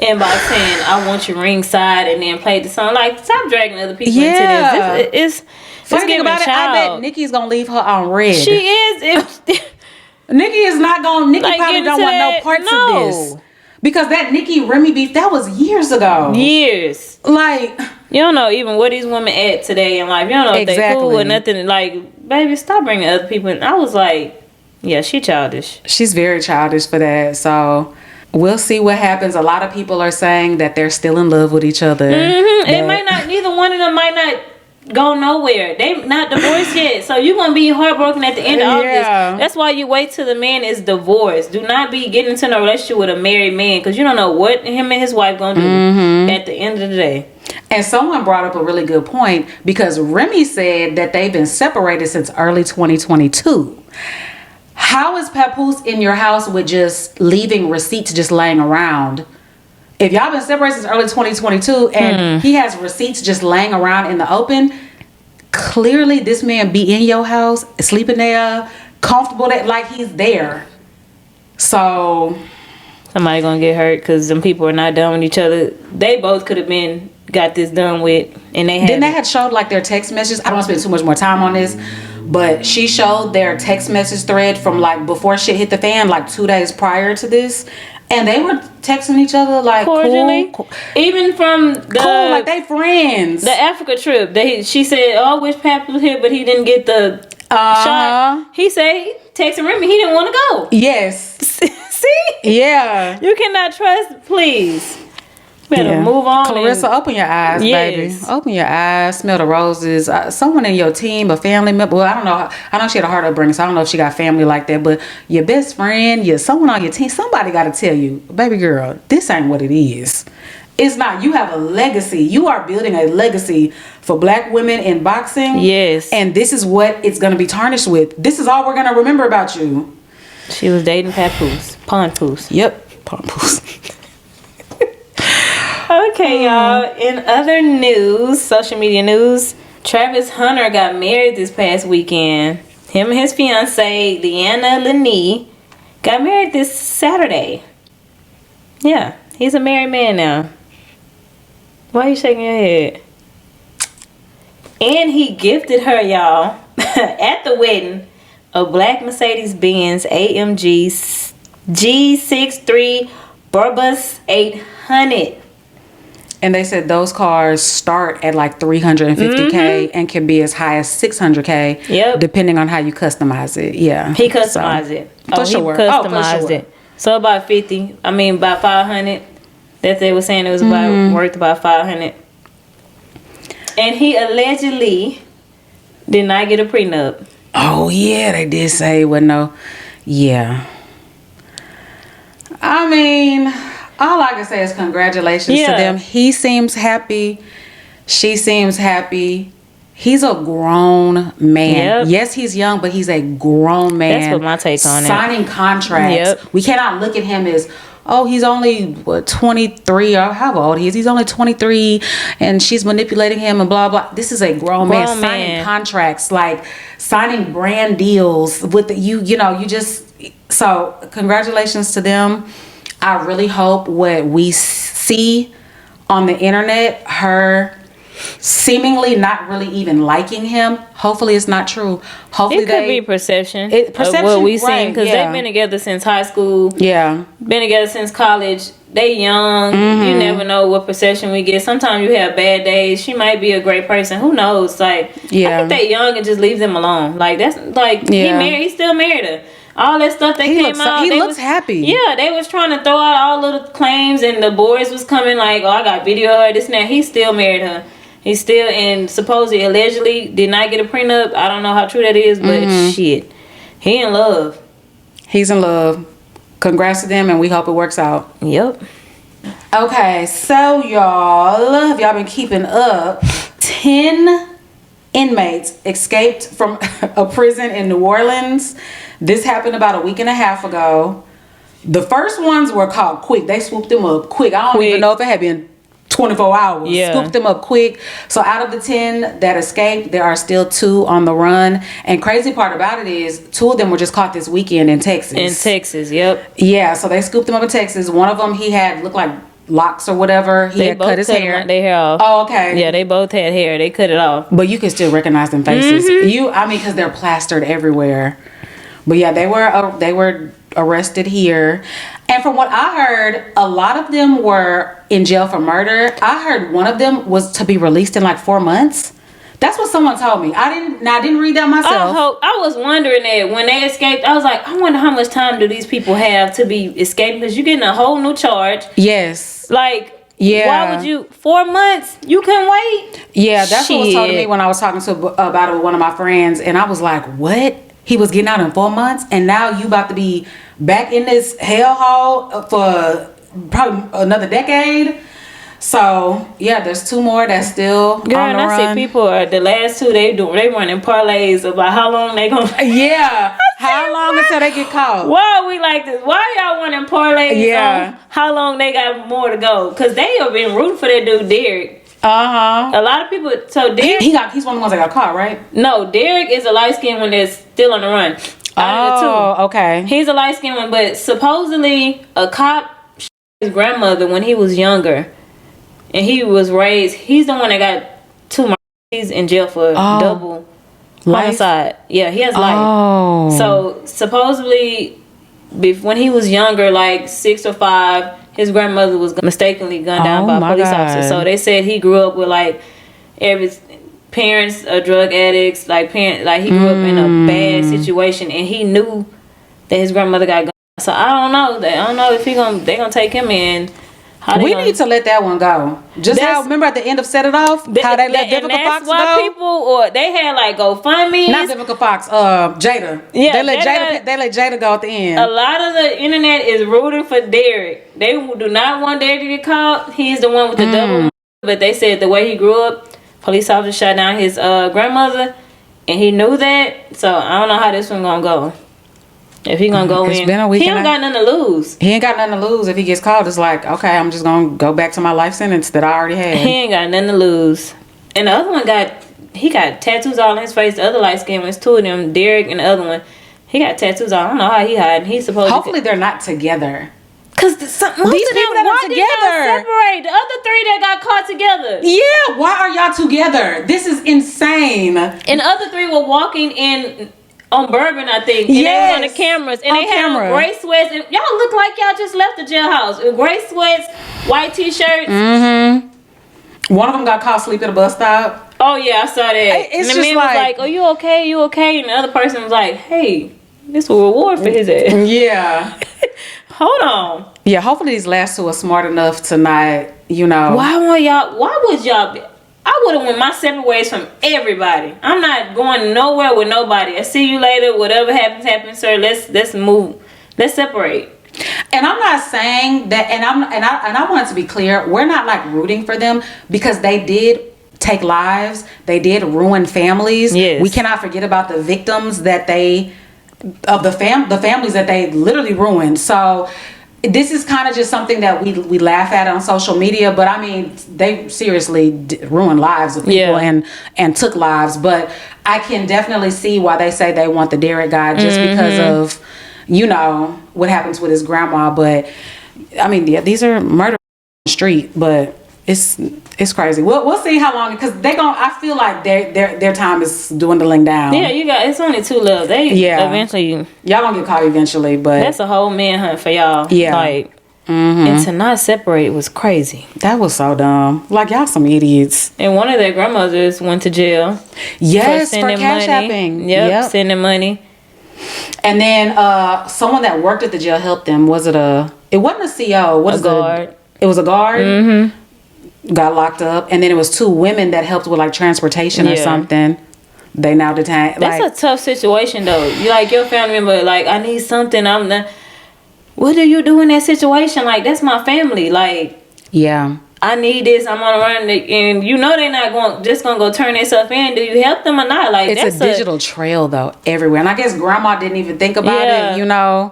And by saying, I want you ringside, and then played the song. Like, stop dragging other people into this. It's funny about it, I bet Nicki's gonna leave her on red. She is. Nicki is not gonna. Nicki probably don't want no parts of this. Because that Nicki Remy beef, that was years ago. Years. Like, you don't know even where these women at today in life. You don't know if they cool or nothing. Like, baby, stop bringing other people in. I was like, yeah, she childish. She's very childish for that. So we'll see what happens. A lot of people are saying that they're still in love with each other. It might not. Neither one of them might not go nowhere. They not divorced yet. So you're going to be heartbroken at the end of all this. That's why you wait till the man is divorced. Do not be getting into a relationship with a married man, because you don't know what him and his wife going to do at the end of the day. And someone brought up a really good point, because Remy said that they've been separated since early 2022. How is Papoose in your house with just leaving receipts just laying around? If y'all been separated since early 2022 and he has receipts just laying around in the open, clearly this man be in your house, sleeping there, comfortable, like he's there. So somebody gonna get hurt because them people are not done with each other. They both could have got this done with, and they had showed like their text messages. I don't want to spend too much more time on this, but she showed their text message thread from like before shit hit the fan, like 2 days prior to this. And they were texting each other like cordially, cool. Even from the cool, like they friends. The Africa trip, she said, "Oh, I wish Pap was here, but he didn't get the shot." He said, he texted Remy, he didn't want to go. Yes. See? Yeah. You cannot trust. Please, better move on. Clarissa, open your eyes, baby. Open your eyes. Smell the roses. Someone in your team, a family member. Well, I don't know. I know she had a heart upbringing, so I don't know if she got family like that. But your best friend, someone on your team, somebody got to tell you, baby girl, this ain't what it is. It's not. You have a legacy. You are building a legacy for black women in boxing. Yes. And this is what it's going to be tarnished with. This is all we're going to remember about you. She was dating Papoose. Papoose. Yep. Papoose. Okay, y'all. In other news, social media news, Travis Hunter got married this past weekend. Him and his fiancee, Leanna Lenee, Got married this Saturday. Yeah, he's a married man now. Why are you shaking your head? And he gifted her, y'all, at the wedding, a black Mercedes-Benz AMG G63 Burbus 800. And they said those cars start at like 350K and can be as high as 600K. Yep. Depending on how you customize it. Yeah. He customized it. For sure. He customized it. So about 50. I mean, about 500. That they were saying it was about worth about 500. And he allegedly did not get a prenup. Oh yeah, they did say no. Yeah. I mean, all I can say is congratulations to them. He seems happy. She seems happy. He's a grown man. Yep. Yes, he's young, but he's a grown man. That's what my take on it. Signing contracts. Yep. We cannot look at him as, oh, he's only 23 or how old he is. He's only 23 and she's manipulating him and blah, blah. This is a grown man signing contracts, like signing brand deals with so congratulations to them. I really hope what we see on the internet, her seemingly not really even liking him. Hopefully it's not true. Hopefully it could be perception of perception, what we seen, because they've been together since high school. Yeah, been together since college. They young. You never know what perception we get. Sometimes you have bad days. She might be a great person. Who knows? Like, I think they young and just leave them alone. Like, that's like he married. He still married her. All that stuff that came out. He looks happy. Yeah, they was trying to throw out all of the claims, and the boys was coming like, oh, I got video of her, this and that. He still married her. He still, and supposedly, allegedly, did not get a prenup. I don't know how true that is, but shit. He in love. He's in love. Congrats to them, and we hope it works out. Yep. Okay, so y'all, if y'all been keeping up, 10 inmates escaped from a prison in New Orleans. This happened about a week and a half ago. The first ones were caught quick. They swooped them up quick. I don't even know if it had been 24 hours. Yeah. Scooped them up quick. So out of the 10 that escaped, there are still 2 on the run. And crazy part about it is 2 of them were just caught this weekend in Texas. In Texas, yep. Yeah, so they scooped them up in Texas. One of them, he had looked like locks or whatever. He had cut his hair. Their hair off. Oh, okay. Yeah, they both had hair. They cut it off. But you can still recognize them faces. Because they're plastered everywhere. But yeah, they were arrested here. And from what I heard, a lot of them were in jail for murder. I heard one of them was to be released in like 4 months. That's what someone told me. I didn't read that myself. I was wondering that when they escaped. I was like, I wonder how much time do these people have to be escaping, because you're getting a whole new charge. Yes. Like, yeah. Why would you? 4 months? You can wait. Yeah, that's what was told to me when I was talking about it with one of my friends, and I was like, what? He was getting out in 4 months, and now you about to be back in this hellhole for probably another decade. So yeah, there's 2 more that's still on the run. I see people the last 2 they running parlays about how long they gonna. Yeah, how long until they get caught? Why are we like this? Why y'all running parlays? Yeah, on how long they got more to go? Because they have been rooting for that dude Derek. A lot of people. So Derek, he's one of the ones that got caught, right? No, Derek is a light skinned one that's still on the run. Out of the 2, okay. He's a light skinned one, but supposedly a cop shot his grandmother when he was younger, and he was raised. He's the one that got 2 murders. He's in jail for double homicide. Yeah, he has life. So supposedly, when he was younger, like 6 or 5. His grandmother was mistakenly gunned down by a police officer. So they said he grew up with like parents are drug addicts. Like he grew up in a bad situation, and he knew that his grandmother got gunned. So I don't know if they gonna take him in. We need to let that one go. Remember at the end of Set It Off, how they let Vivica Fox go? They had like GoFundMe. Not Vivica Fox, Jada. Yeah, they let Jada go at the end. A lot of the internet is rooting for Derek. They do not want Derek to get caught. He's the one with the double. But they said the way he grew up, police officer shot down his grandmother, and he knew that. So I don't know how this one gonna go. If he gonna go in, he ain't got nothing to lose. He ain't got nothing to lose. If he gets caught, it's like, okay, I'm just gonna go back to my life sentence that I already had. He ain't got nothing to lose. And the other one got tattoos all on his face. The other light skin ones, 2 of them, Derek and the other one, He got tattoos on. I don't know how he hiding. He's supposed Hopefully they're not together. Cause most of them, why did y'all separate? The other 3 that got caught together. Yeah, why are y'all together? This is insane. And the other 3 were walking in on Bourbon, I think. And they were on the cameras. And they had on gray sweats. And y'all look like y'all just left the jailhouse. Gray sweats, white t-shirts. Mm-hmm. One of them got caught sleeping at a bus stop. Oh yeah, I saw that. It's and the man was like, "Oh, you okay? You okay?" And the other person was like, "Hey, this will reward for his ass." Yeah. Hold on. Yeah, hopefully these last 2 are smart enough to not, Why would y'all be? I would have went my separate ways from everybody. I'm not going nowhere with nobody. I see you later. Whatever happens, sir. Let's move. Let's separate. And I'm not saying that, and I want it to be clear, we're not like rooting for them because they did take lives. They did ruin families. Yes. We cannot forget about the victims that the families that they literally ruined. So this is kind of just something that we laugh at on social media, but I mean, they seriously ruined lives of people and took lives. But I can definitely see why they say they want the Derek guy just because of, what happens with his grandma. But I mean, yeah, these are murder on the street, but it's crazy. We'll see how long, because I feel like their time is dwindling down. Yeah, it's only 2 left. Eventually y'all gonna get caught eventually, but that's a whole manhunt for y'all. Yeah. Like and to not separate was crazy. That was so dumb. Like, y'all some idiots. And one of their grandmothers went to jail. Yes, for cash apping. Yep, sending money. And then someone that worked at the jail helped them. It wasn't a CO. A guard. It was a guard. Mm-hmm. Got locked up, and then it was 2 women that helped with like transportation or something. They now detained. That's a tough situation though. You like your family member, like, I need something. What do you do in that situation? Like, that's my family. Like, yeah, I need this. I'm gonna run it, and they're not gonna go turn themselves in. Do you help them or not? Like, it's a digital trail though everywhere, and I guess grandma didn't even think about it.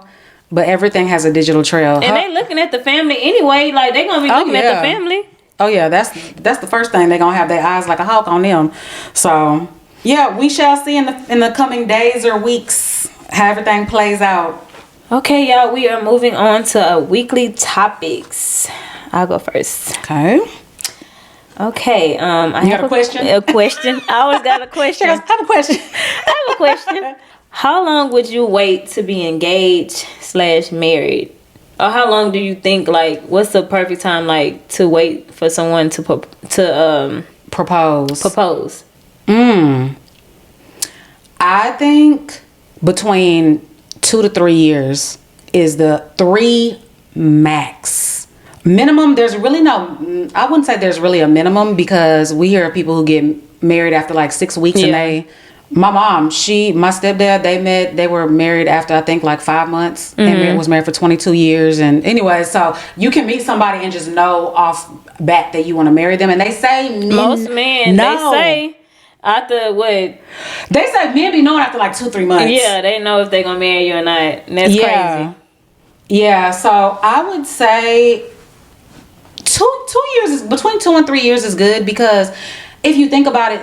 But everything has a digital trail, and they looking at the family anyway. Like, they gonna be looking at the family. Oh yeah, that's the first thing they're gonna have their eyes like a hawk on them. So yeah, we shall see in the coming days or weeks how everything plays out. Okay, y'all, we are moving on to weekly topics. I'll go first. Okay. I have a question. A question. I always got a question. I have a question. I have a question. How long would you wait to be engaged / married? Or how long do you think, like, what's the perfect time, like, to wait for someone to propose? I think between 2 to 3 years is the 3 max. Minimum, there's really I wouldn't say there's really a minimum, because we hear of people who get married after like 6 weeks and my mom, my stepdad, they were married after I think like 5 months, and was married for 22 years. And anyway, so you can meet somebody and just know off bat that you want to marry them. And they say most men, they say after what? They say men be knowing after like 2-3 months. Yeah, they know if they're going to marry you or not. And that's crazy. Yeah, so I would say 2 years, between 2 and 3 years is good, because if you think about it,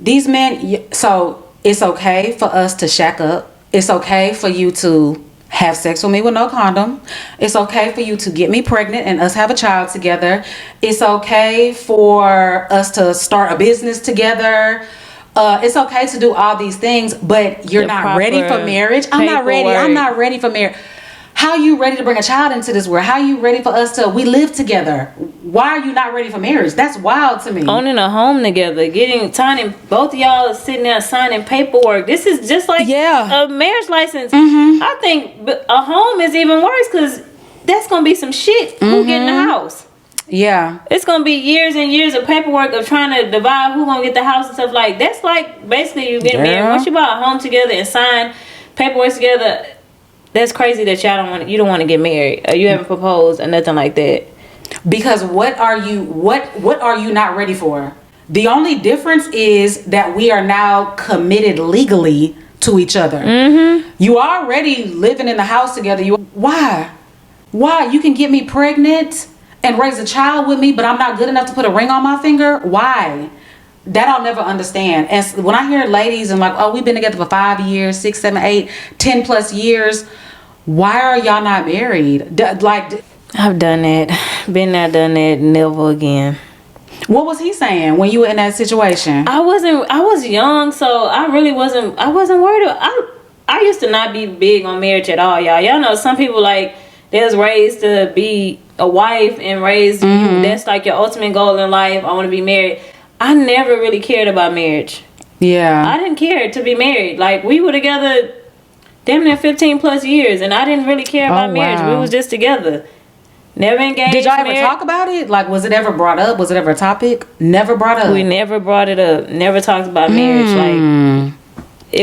these men, so it's okay for us to shack up. It's okay for you to have sex with me with no condom. It's okay for you to get me pregnant and us have a child together. It's okay for us to start a business together. It's okay to do all these things, but you're not ready for marriage. I'm not ready for marriage. How are you ready to bring a child into this world? How are you ready for us we live together? Why are you not ready for marriage? That's wild to me. Owning a home together, signing, both of y'all are sitting there signing paperwork. This is just like a marriage license. I think a home is even worse, because that's going to be some shit. Who get in the house? Yeah. It's going to be years and years of paperwork of trying to divide who going to get the house and stuff. Like, that's like basically you getting married. Once you buy a home together and sign paperwork together, that's crazy that you don't want to get married, or you haven't proposed or nothing like that. Because what are you not ready for? The only difference is that we are now committed legally to each other. You already living in the house together. Why? You can get me pregnant and raise a child with me, but I'm not good enough to put a ring on my finger? Why? that I'll never understand. And when I hear ladies and like, oh, we've been together for 5 years, 6, 7, 8, 10 plus years, why are y'all not married? I've done it. Been there, done that. Never again. What was he saying when you were in that situation? I was young, so I really wasn't worried about, I used to not be big on marriage at all, y'all. Y'all know some people, like, they was raised to be a wife and raised you. That's like your ultimate goal in life. I want to be married. I never really cared about marriage. Yeah. I didn't care to be married. Like, we were together damn near 15 plus years, and I didn't really care about marriage. We was just together. Never engaged. Did y'all ever talk about it? Like, was it ever brought up? Was it ever a topic? Never brought up. We never brought it up. Never talked about marriage. Like,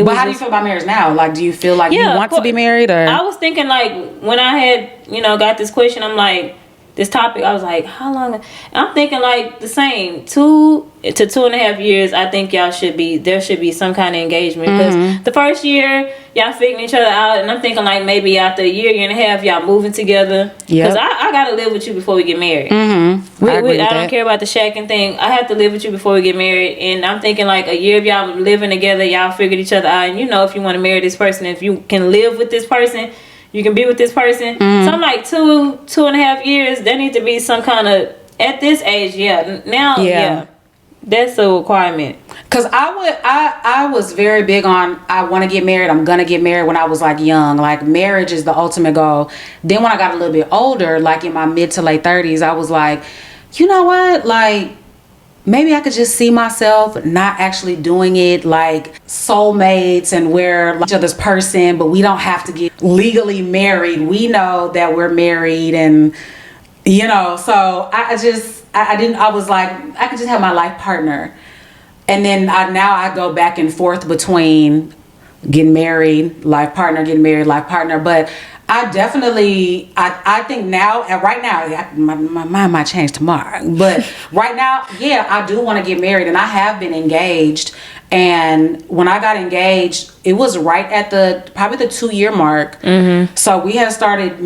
but how do you feel about marriage now? Like, do you feel like you want to be married? Or I was thinking, like, when I had, got this question, I'm like, this topic, I was like, how long? And I'm thinking, like, the same 2 to 2.5 years. I think there should be some kind of engagement, because the first year y'all figuring each other out, and I'm thinking, like, maybe after a year and a half y'all moving together, because I gotta live with you before we get married. I don't care about the shacking thing. I have to live with you before we get married. And I'm thinking, like, a year of y'all living together, y'all figured each other out, and if you want to marry this person, if you can live with this person, you can be with this person. So I'm like, 2.5 years, there needs to be some kind of, at this age, now, that's a requirement. Because I was very big on, I want to get married, I'm gonna get married when I was like young. Like, marriage is the ultimate goal. Then when I got a little bit older, like in my mid to late 30s, I was like, you know what, like, maybe I could just see myself not actually doing it, like soulmates, and we're like each other's person, but we don't have to get legally married. We know that we're married, and so I was like, I could just have my life partner. And then now I go back and forth between getting married, life partner, getting married, life partner. But I definitely, I think now, and right now, my mind might change tomorrow. But right now, I do want to get married, and I have been engaged. And when I got engaged, it was right at probably the 2-year mark. So me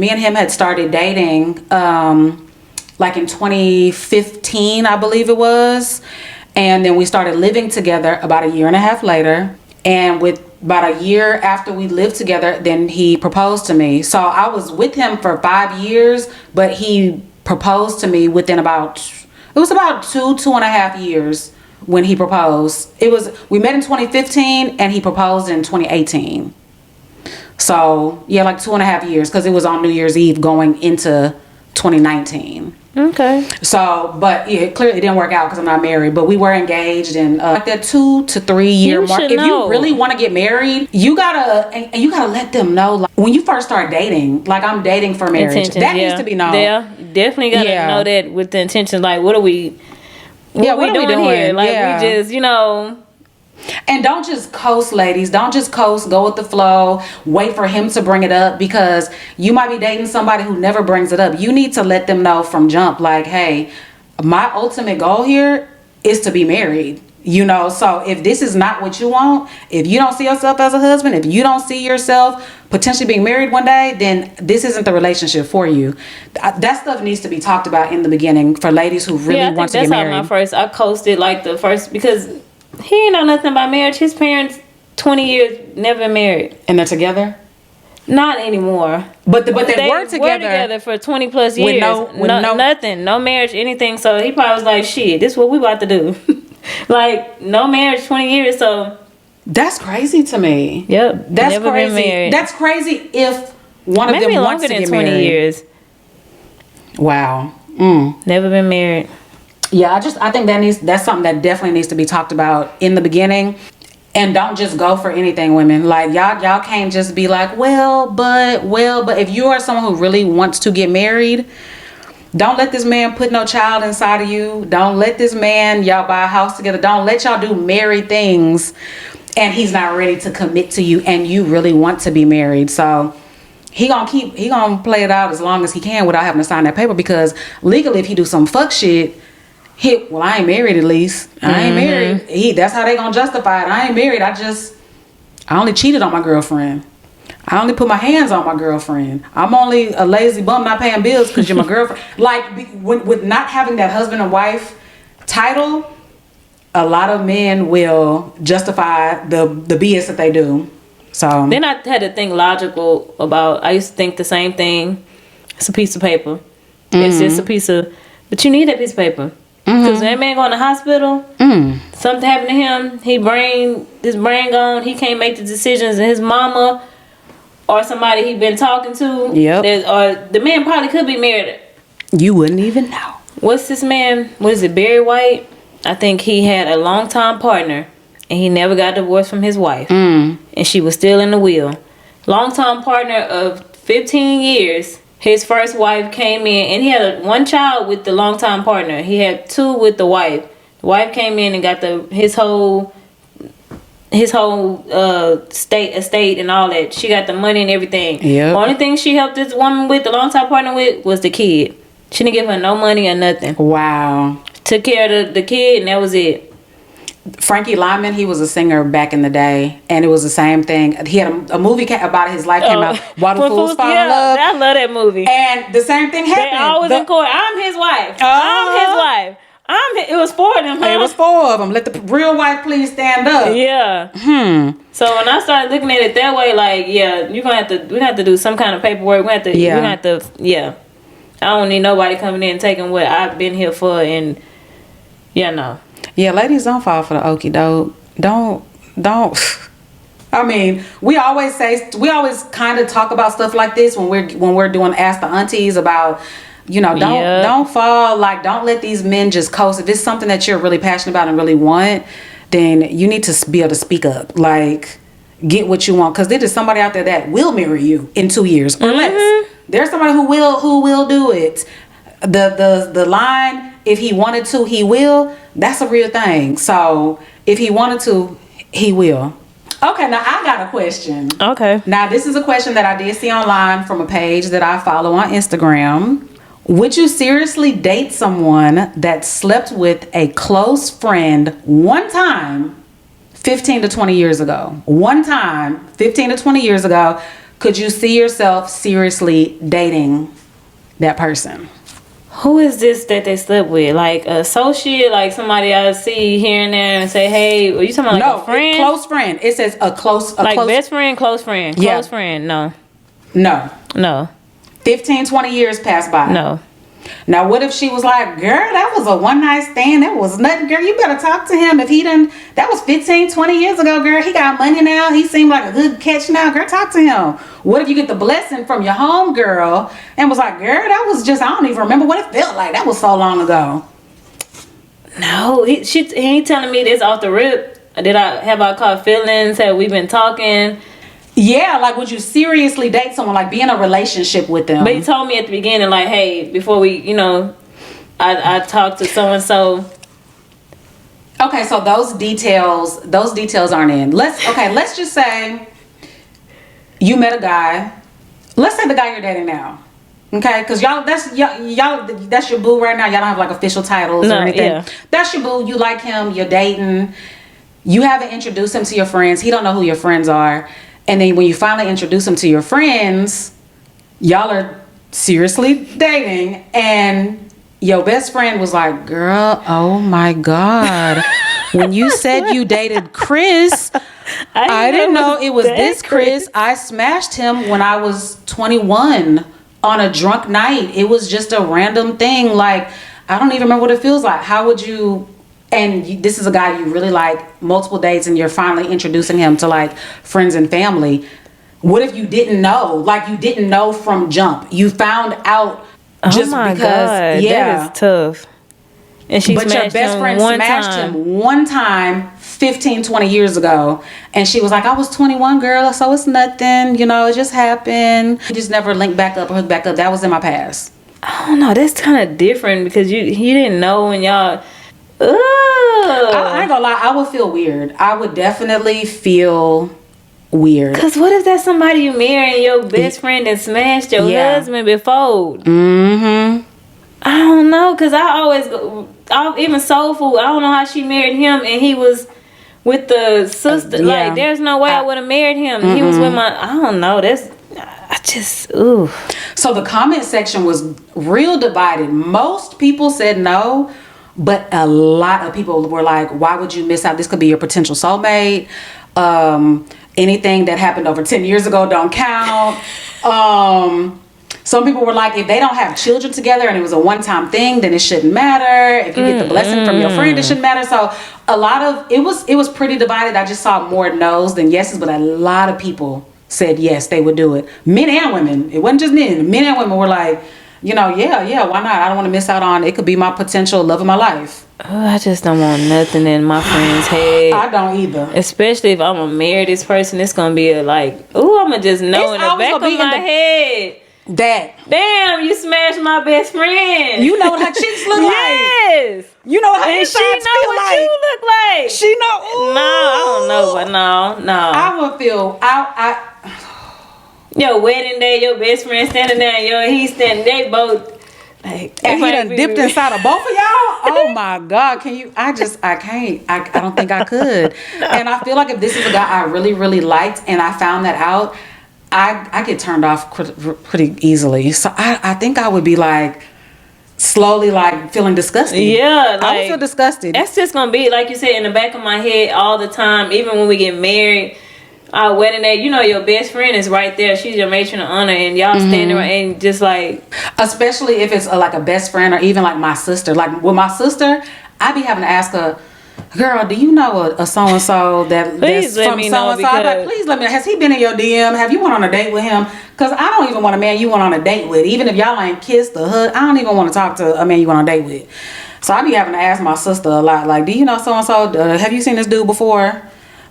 and him had started dating, like in 2015, I believe it was. And then we started living together about a year and a half later. And with about a year after we lived together, then he proposed to me. So I was with him for 5 years, but he proposed to me within about 2.5 years when he proposed. We met in 2015 and he proposed in 2018. So like 2.5 years, because it was on New Year's Eve going into 2019. Okay. So, but it clearly didn't work out because I'm not married, but we were engaged, and like that 2 to 3 year mark. If you really want to get married, you gotta let them know, like, when you first start dating, like, I'm dating for marriage. That needs to be known. Yeah, definitely gotta know that with the intention. Like, what are we doing here? Like, we just, And don't just coast, ladies. Don't just coast, go with the flow, wait for him to bring it up, because you might be dating somebody who never brings it up. You need to let them know from jump, like, hey, my ultimate goal here is to be married. So if this is not what you want, if you don't see yourself as a husband, if you don't see yourself potentially being married one day, then this isn't the relationship for you. That stuff needs to be talked about in the beginning for ladies who really want to get married. That's how I coasted, like, the first, because he ain't know nothing about marriage. His parents, 20 years, never been married. And they're together? Not anymore. But they were together for 20 plus years. With nothing. No marriage, anything. So he probably was like, shit, this is what we about to do. Like, no marriage, 20 years. So that's crazy to me. Yep. That's never crazy. Been married. That's crazy if one of them wants to get married. Maybe longer than 20 years. Wow. Never been married. Yeah, I think that's something that definitely needs to be talked about in the beginning. And don't just go for anything, women. Like, y'all can't just be like, but if you are someone who really wants to get married, don't let this man put no child inside of you. Don't let this man, y'all buy a house together. Don't let y'all do married things and he's not ready to commit to you and you really want to be married. So he gonna play it out as long as he can without having to sign that paper, because legally, if he do some fuck shit, I ain't married, at least. I ain't married. That's how they gonna justify it. I ain't married. I only cheated on my girlfriend. I only put my hands on my girlfriend. I'm only a lazy bum not paying bills because you're my girlfriend. Like, with not having that husband and wife title, a lot of men will justify the BS that they do. So then I had to think logical about. I used to think the same thing. It's a piece of paper. It's just a piece of, but you need that piece of paper because that man going to the hospital. Something happened to him. His brain gone. He can't make the decisions, and his mama or somebody he been talking to. Or the man probably could be married. You wouldn't even know. What's this man? What is it? Barry White. I think he had a long-time partner, and he never got divorced from his wife, and she was still in the will. Long-time partner of 15 years. His first wife came in, and he had one child with the long-time partner. He had 2 with the wife. The wife came in and got his whole estate and all that. She got the money and everything. Yep. Only thing she helped this woman with, the long-time partner with, was the kid. She didn't give her no money or nothing. Wow. Took care of the kid, and that was it. Frankie Lyman, he was a singer back in the day, and it was the same thing. He had a movie about his life came out, Why Do Fools Fall in Love. I love that movie. And the same thing happened. They always in court. I'm his wife. I'm his wife. It was 4 of them. Huh? It was 4 of them. Let the real wife please stand up. Yeah. So when I started looking at it that way, like, yeah, we're gonna have to do some kind of paperwork. We're gonna have to. I don't need nobody coming in and taking what I've been here for, and no. Yeah, ladies, don't fall for the okie doke. Don't. I mean, we always kind of talk about stuff like this when we're doing Ask the Aunties about, don't fall, like, don't let these men just coast. If it's something that you're really passionate about and really want, then you need to be able to speak up, like, get what you want, because there is somebody out there that will marry you in 2 years or less. There's somebody who will do it. The line, if he wanted to, he will. That's a real thing. So if he wanted to, he will. Okay, now I got a question. Okay. Now this is a question that I did see online from a page that I follow on Instagram. Would you seriously date someone that slept with a close friend one time 15 to 20 years ago? One time 15 to 20 years ago. Could you see yourself seriously dating that person? Who is this that they slept with? Like an associate, like somebody I see here and there and say, hey, are you talking about like a friend? Close friend. It says a close best friend, close friend. Yeah. Close friend, no. 15, 20 years passed by. No. Now, what if she was like, girl, that was a one night stand. That was nothing, girl. You better talk to him. If he didn't, that was 15, 20 years ago, girl. He got money now. He seemed like a good catch now. Girl, talk to him. What if you get the blessing from your home girl and was like, girl, that was just, I don't even remember what it felt like. That was so long ago. No, he ain't telling me this off the rip. Have I caught feelings? Have we been talking? Yeah, like, would you seriously date someone, like be in a relationship with them? But he told me at the beginning, like, hey, before we, I talked to so-and-so. Okay, so those details aren't in. Let's just say you met a guy. Let's say the guy you're dating now. Okay, because that's your boo right now. Y'all don't have like official titles or anything. Yeah. That's your boo. You like him. You're dating. You haven't introduced him to your friends. He don't know who your friends are. And then when you finally introduce him to your friends, y'all are seriously dating, and your best friend was like, girl, oh my God. When you said you dated Chris, I didn't know it was this Chris. I smashed him when I was 21 on a drunk night. It was just a random thing. Like, I don't even remember what it feels like. How would you... And this is a guy you really like, multiple dates, and you're finally introducing him to like friends and family. What if you didn't know? Like, you didn't know from jump. You found out just because. God, yeah, that is tough. And but your best friend smashed him one time 15, 20 years ago. And she was like, I was 21, girl, so it's nothing. It just happened. You just never linked back up or hooked back up. That was in my past. I don't know. That's kind of different because he didn't know when y'all... I ain't gonna lie, I would feel weird. I would definitely feel weird. Cause what if that's somebody you marry and your best friend that smashed your husband before? I don't know, cause even Soul Food, I don't know how she married him and he was with the sister. Like, there's no way I would have married him. He was with I don't know. So the comment section was real divided. Most people said no. But a lot of people were like, why would you miss out? This could be your potential soulmate. Anything that happened over 10 years ago don't count. Some people were like, if they don't have children together and it was a one-time thing, then it shouldn't matter. If you get the blessing from your friend, it shouldn't matter. So a lot of it was pretty divided. I just saw more no's than yeses, but a lot of people said yes, they would do it. Men and women. It wasn't just men. Men and women were like, yeah, why not? I don't want to miss out on it. Could be my potential love of my life. Oh, I just don't want nothing in my friend's head. I don't either. Especially if I'm gonna marry this person, it's gonna be I'm gonna just know in the back of my head that damn, you smashed my best friend. You know what her cheeks look like. Yes. You know what her and she know what like. You look like. She know. Ooh. No, I don't know, but no. I would feel. Your wedding day, your best friend standing there, and he's standing. They both. Like, and he done dipped inside of both of y'all. Oh my God! Can you? I can't. I don't think I could. No. And I feel like if this is a guy I really, really liked, and I found that out, I get turned off pretty easily. So I think I would be like slowly like feeling disgusted. Yeah, I would feel disgusted. That's just gonna be like you said in the back of my head all the time. Even when we get married, our wedding day, your best friend is right there. She's your matron of honor, and y'all standing right and just like. Especially if it's like a best friend or even like my sister. Like with my sister, I be having to ask her, girl, do you know a so and so that's from so and so? I'm like, please let me know. Has he been in your DM? Have you went on a date with him? Because I don't even want a man you went on a date with. Even if y'all ain't kissed or hugged, I don't even want to talk to a man you went on a date with. So I be having to ask my sister a lot, like, do you know so and so? Have you seen this dude before?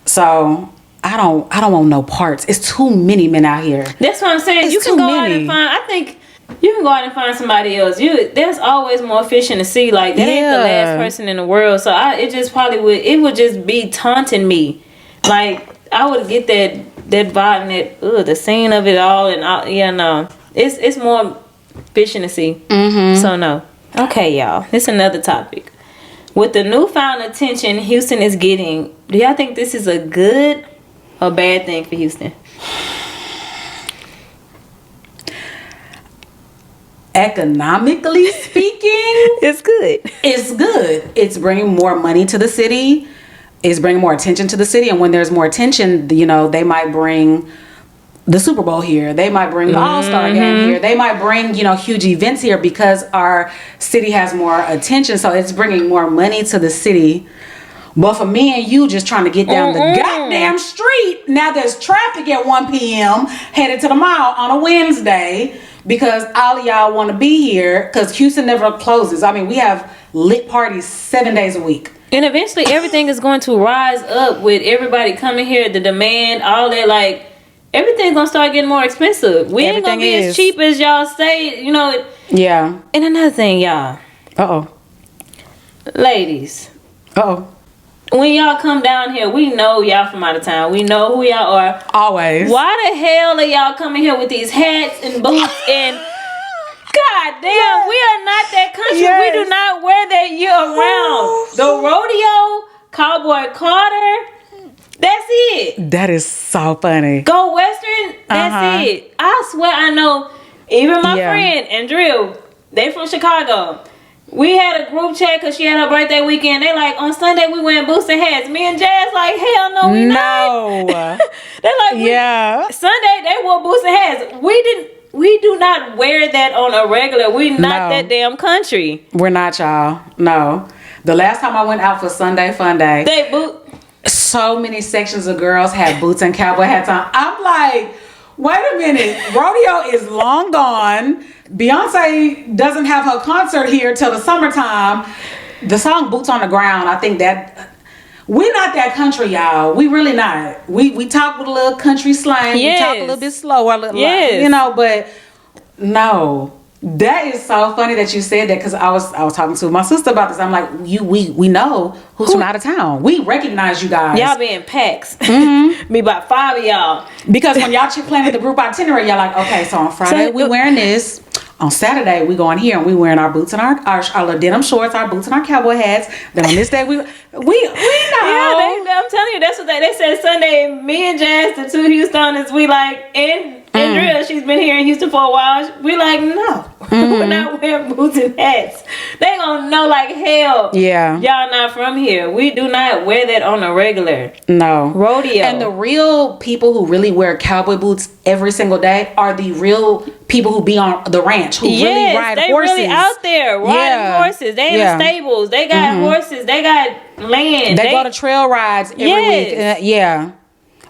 So I don't want no parts. It's too many men out here. That's what I'm saying. You can go out and find. I think you can go out and find somebody else. There's always more fish in the sea. Like that ain't the last person in the world. So it just probably would. It would just be taunting me. Like I would get that vibe and the scene of it all and no. It's more fish in the sea. Mm-hmm. So no. Okay, y'all. This is another topic. With the newfound attention Houston is getting, do y'all think this is a good or bad thing for Houston? Economically speaking, it's good. It's good. It's bringing more money to the city. It's bringing more attention to the city. And when there's more attention, they might bring the Super Bowl here. They might bring the All-Star game here. They might bring, huge events here because our city has more attention. So it's bringing more money to the city. But for me and you just trying to get down the goddamn street, now there's traffic at 1 p.m. headed to the mall on a Wednesday because all of y'all want to be here because Houston never closes. I mean, we have lit parties 7 days a week. And eventually everything is going to rise up with everybody coming here, the demand, all that. Like, everything's going to start getting more expensive. We ain't going to be as cheap as y'all say, Yeah. And another thing, y'all. Uh-oh. Ladies. Uh-oh. When y'all come down here, we know y'all from out of town. We know who y'all are. Always. Why the hell are y'all coming here with these hats and boots and... God damn, we are not that country. Yes. We do not wear that year round. The rodeo, Cowboy Carter, that's it. That is so funny. Go Western, that's it. I swear I know, even my friend, Andrea, they from Chicago. We had a group chat because she had her birthday weekend. They like, on Sunday we wearing boots and hats. Me and Jazz like, hell no, we not. They like, Sunday they wore boots and hats. We do not wear that on a regular. We not that damn country. We're not, y'all. No. The last time I went out for Sunday Fun Day, so many sections of girls had boots and cowboy hats on. I'm like, wait a minute. Rodeo is long gone. Beyonce doesn't have her concert here till the summertime. The song Boots on the Ground, I think that... We're not that country, y'all. We really not. We talk with a little country slang. Yes. We talk a little bit slower, but no. That is so funny that you said that because I was talking to my sister about this. I'm like, we know who's from out of town. We recognize you guys. Y'all be in packs. Be about 5 of y'all. Because when y'all planning the group itinerary, y'all like, okay, so on Friday we wearing this. On Saturday, we going here and we wearing our boots and our little denim shorts, our boots and our cowboy hats. Then on this day, we know. Yeah, I'm telling you, that's what they said Sunday. Me and Jazz, the two Houstonians, we like, and Andrea, she's been here in Houston for a while. We like, no, we're not wearing boots and hats. They gonna know like hell. Yeah. Y'all not from here. We do not wear that on a regular. No. Rodeo. And the real people who really wear cowboy boots every single day are the real people who be on the ranch, who really ride they horses. really out there riding horses. They in the stables. They got horses. They got land. They go to trail rides every week. Yeah.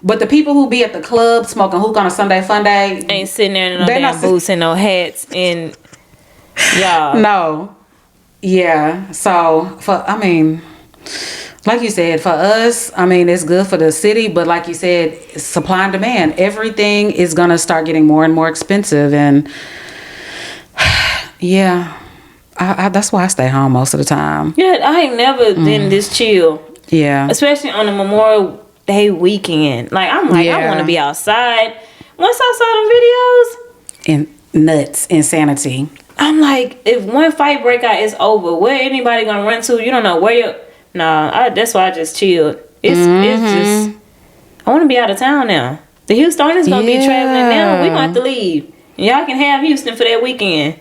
But the people who be at the club smoking hookah on a Sunday fun day ain't sitting there in no damn boots and no hats and y'all. No. Yeah. So like you said, for us, it's good for the city, but like you said, supply and demand. Everything is gonna start getting more and more expensive, and yeah, I that's why I stay home most of the time. Yeah, I ain't never been this chill. Yeah. Especially on a Memorial Day weekend. Like, I'm like, I want to be outside. Once I saw them videos. Nuts. Insanity. I'm like, if one fight break out, it's over. Where anybody gonna run to? You don't know where you're... Nah, that's why I just chilled. It's just... I want to be out of town now. The Houstonians gonna be traveling now. We gonna have to leave. Y'all can have Houston for that weekend.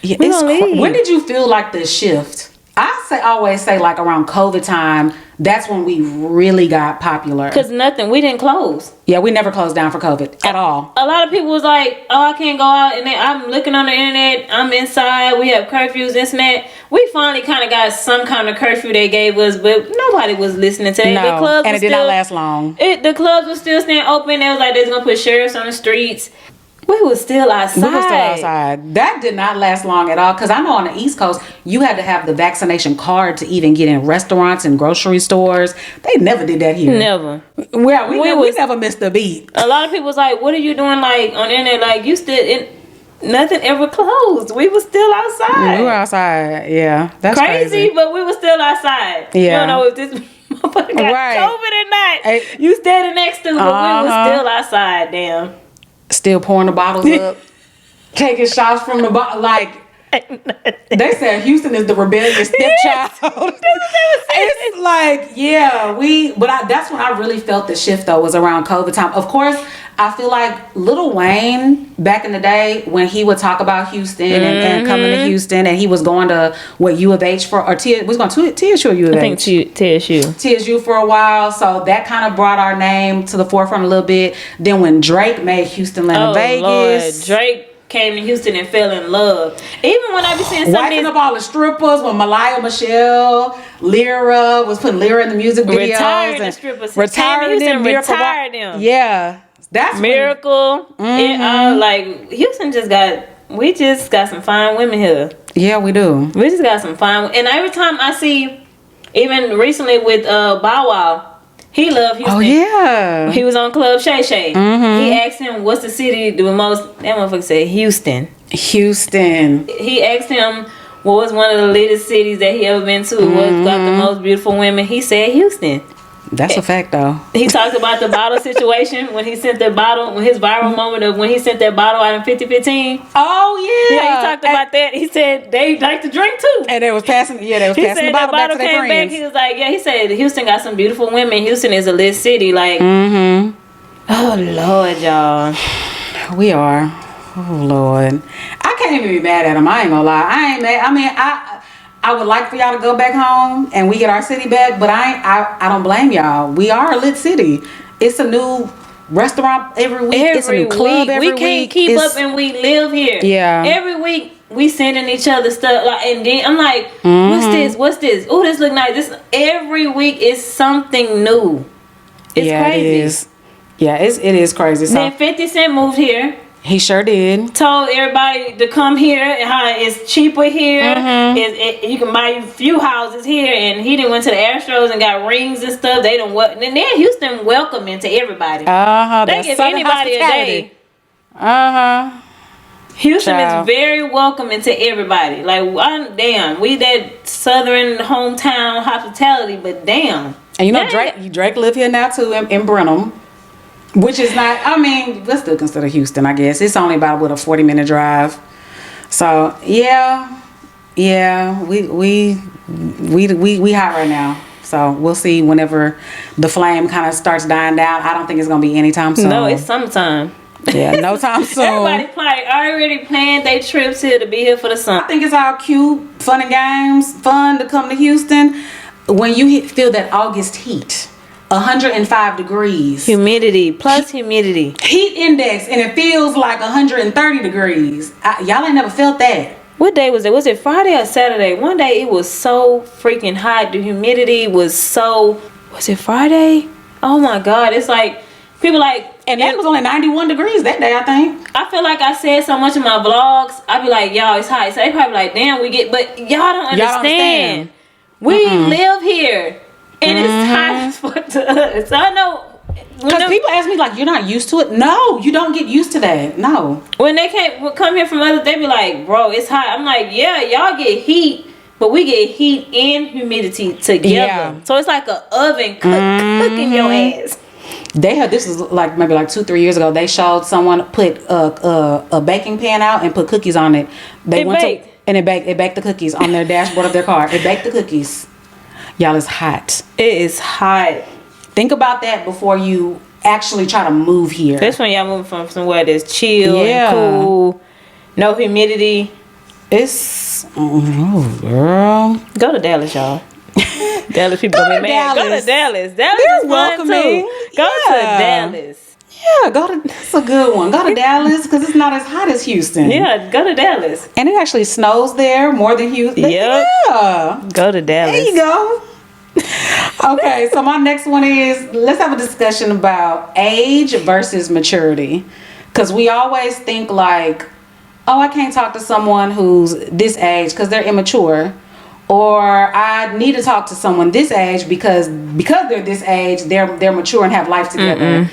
Yeah, when did you feel like the shift? I always say like around COVID time, that's when we really got popular. Because we didn't close. Yeah, we never closed down for COVID at all. A lot of people was like, oh, I can't go out. And then I'm looking on the internet. I'm inside. We have curfews, this and that. We finally kind of got some kind of curfew they gave us, but nobody was listening to that. No, the clubs and it did not last long. The clubs were still staying open. They was like, they're going to put sheriffs on the streets. We were still outside. That did not last long at all. Because I know on the East Coast, you had to have the vaccination card to even get in restaurants and grocery stores. They never did that here. Never. Well, we never missed a beat. A lot of people was like, what are you doing like on the internet? Like, you still... Nothing ever closed. We were still outside. We were outside. Yeah. That's crazy. But we were still outside. Yeah. You don't know if this motherfucker got COVID or not. You standing next to, but we were still outside. Damn. Still pouring the bottles up, taking shots from the bottle. Like, they said Houston is the rebellious stepchild. It's like, yeah, that's when I really felt the shift though, was around COVID time. Of course, I feel like Lil Wayne back in the day when he would talk about Houston and coming to Houston, and he was going to U of H for, or was going to TSU or U of H? I think TSU for a while. So that kind of brought our name to the forefront a little bit. Then when Drake made Houston land in Vegas. Lord. Drake came to Houston and fell in love. Even when I be seeing some wiping up all the strippers, when Malaya Michelle, Lyra was putting Lyra in the music videos. Retired the strippers. Retired them. them. Yeah. That's Miracle. Like, Houston we just got some fine women here. Yeah, we do. We just got some fine, and every time I see, even recently with Bow Wow, he loved Houston. Oh yeah. He was on Club Shay Shay. He asked him, what's the city the most, that motherfucker said Houston. He asked him what was one of the latest cities that he ever been to, what got the most beautiful women. He said Houston. That's a fact, though. He talked about the bottle situation when he sent that bottle, when his viral moment of when he sent that bottle out in 5015. Oh, yeah. Yeah, he talked about that. He said they like to drink, too. And they was passing the bottle back to their friends. He was like, yeah, he said Houston got some beautiful women. Houston is a lit city. Like, oh, Lord, y'all. We are. Oh, Lord. I can't even be mad at him. I ain't gonna lie. I ain't mad. I mean, I would like for y'all to go back home and we get our city back, but I don't blame y'all. We are a lit city. It's a new restaurant every week. It's a new club every week. We can't keep up and we live here. Yeah. Every week we sending each other stuff, like, and then I'm like, what's this? Oh, this look nice. This every week is something new. It's crazy. It is. Yeah, it is crazy. So then 50 Cent moved here. He sure did. Told everybody to come here and how it's cheaper here. You can buy a few houses here, and he done went to the Astros and got rings and stuff. They done what? And then Houston welcoming to everybody. They give anybody a day. Houston is very welcoming to everybody. Like, we that southern hometown hospitality, but damn. And you know, Drake live here now too in Brenham. Which is not, I mean, let's still consider Houston, I guess. It's only about, a 40-minute drive. So, yeah, we hot right now. So, we'll see whenever the flame kind of starts dying down. I don't think it's going to be anytime soon. No, it's summertime. Yeah, no time soon. Everybody already planned their trips here to be here for the summer. I think it's all cute, fun and games, fun to come to Houston. When you feel that August heat, 105 degrees. Humidity, plus humidity. Heat index, and it feels like 130 degrees. Y'all ain't never felt that. What day was it? Was it Friday or Saturday? One day it was so freaking hot. The humidity was so... Was it Friday? Oh my God. It's like... People like... And that was only 91 degrees that day, I think. I feel like I said so much in my vlogs. I be like, y'all, it's hot. So they probably like, damn, we get... But y'all don't understand. We live here. And it's hot as fuck to us. So I know... Because people ask me, like, you're not used to it? No, you don't get used to that. No. When they come here from others, they be like, bro, it's hot. I'm like, yeah, y'all get heat, but we get heat and humidity together. Yeah. So it's like an oven cooking your ass. They had, this is like maybe like 2-3 years ago, they showed someone put a baking pan out and put cookies on it. It baked the cookies on their dashboard of their car. It baked the cookies. Y'all, it's hot. It is hot. Think about that before you actually try to move here. That's when y'all move from somewhere that's chill and cool, no humidity. It's girl. Go to Dallas, y'all. Dallas people gonna be mad. Go to Dallas. Dallas is welcoming. Go to Dallas. Yeah, that's a good one. Go to Dallas because it's not as hot as Houston. Yeah, go to Dallas. And it actually snows there more than Houston. Yep. Yeah. Go to Dallas. There you go. Okay, so my next one is, let's have a discussion about age versus maturity. Because we always think like, oh, I can't talk to someone who's this age because they're immature. Or I need to talk to someone this age because they're this age, they're mature and have life together.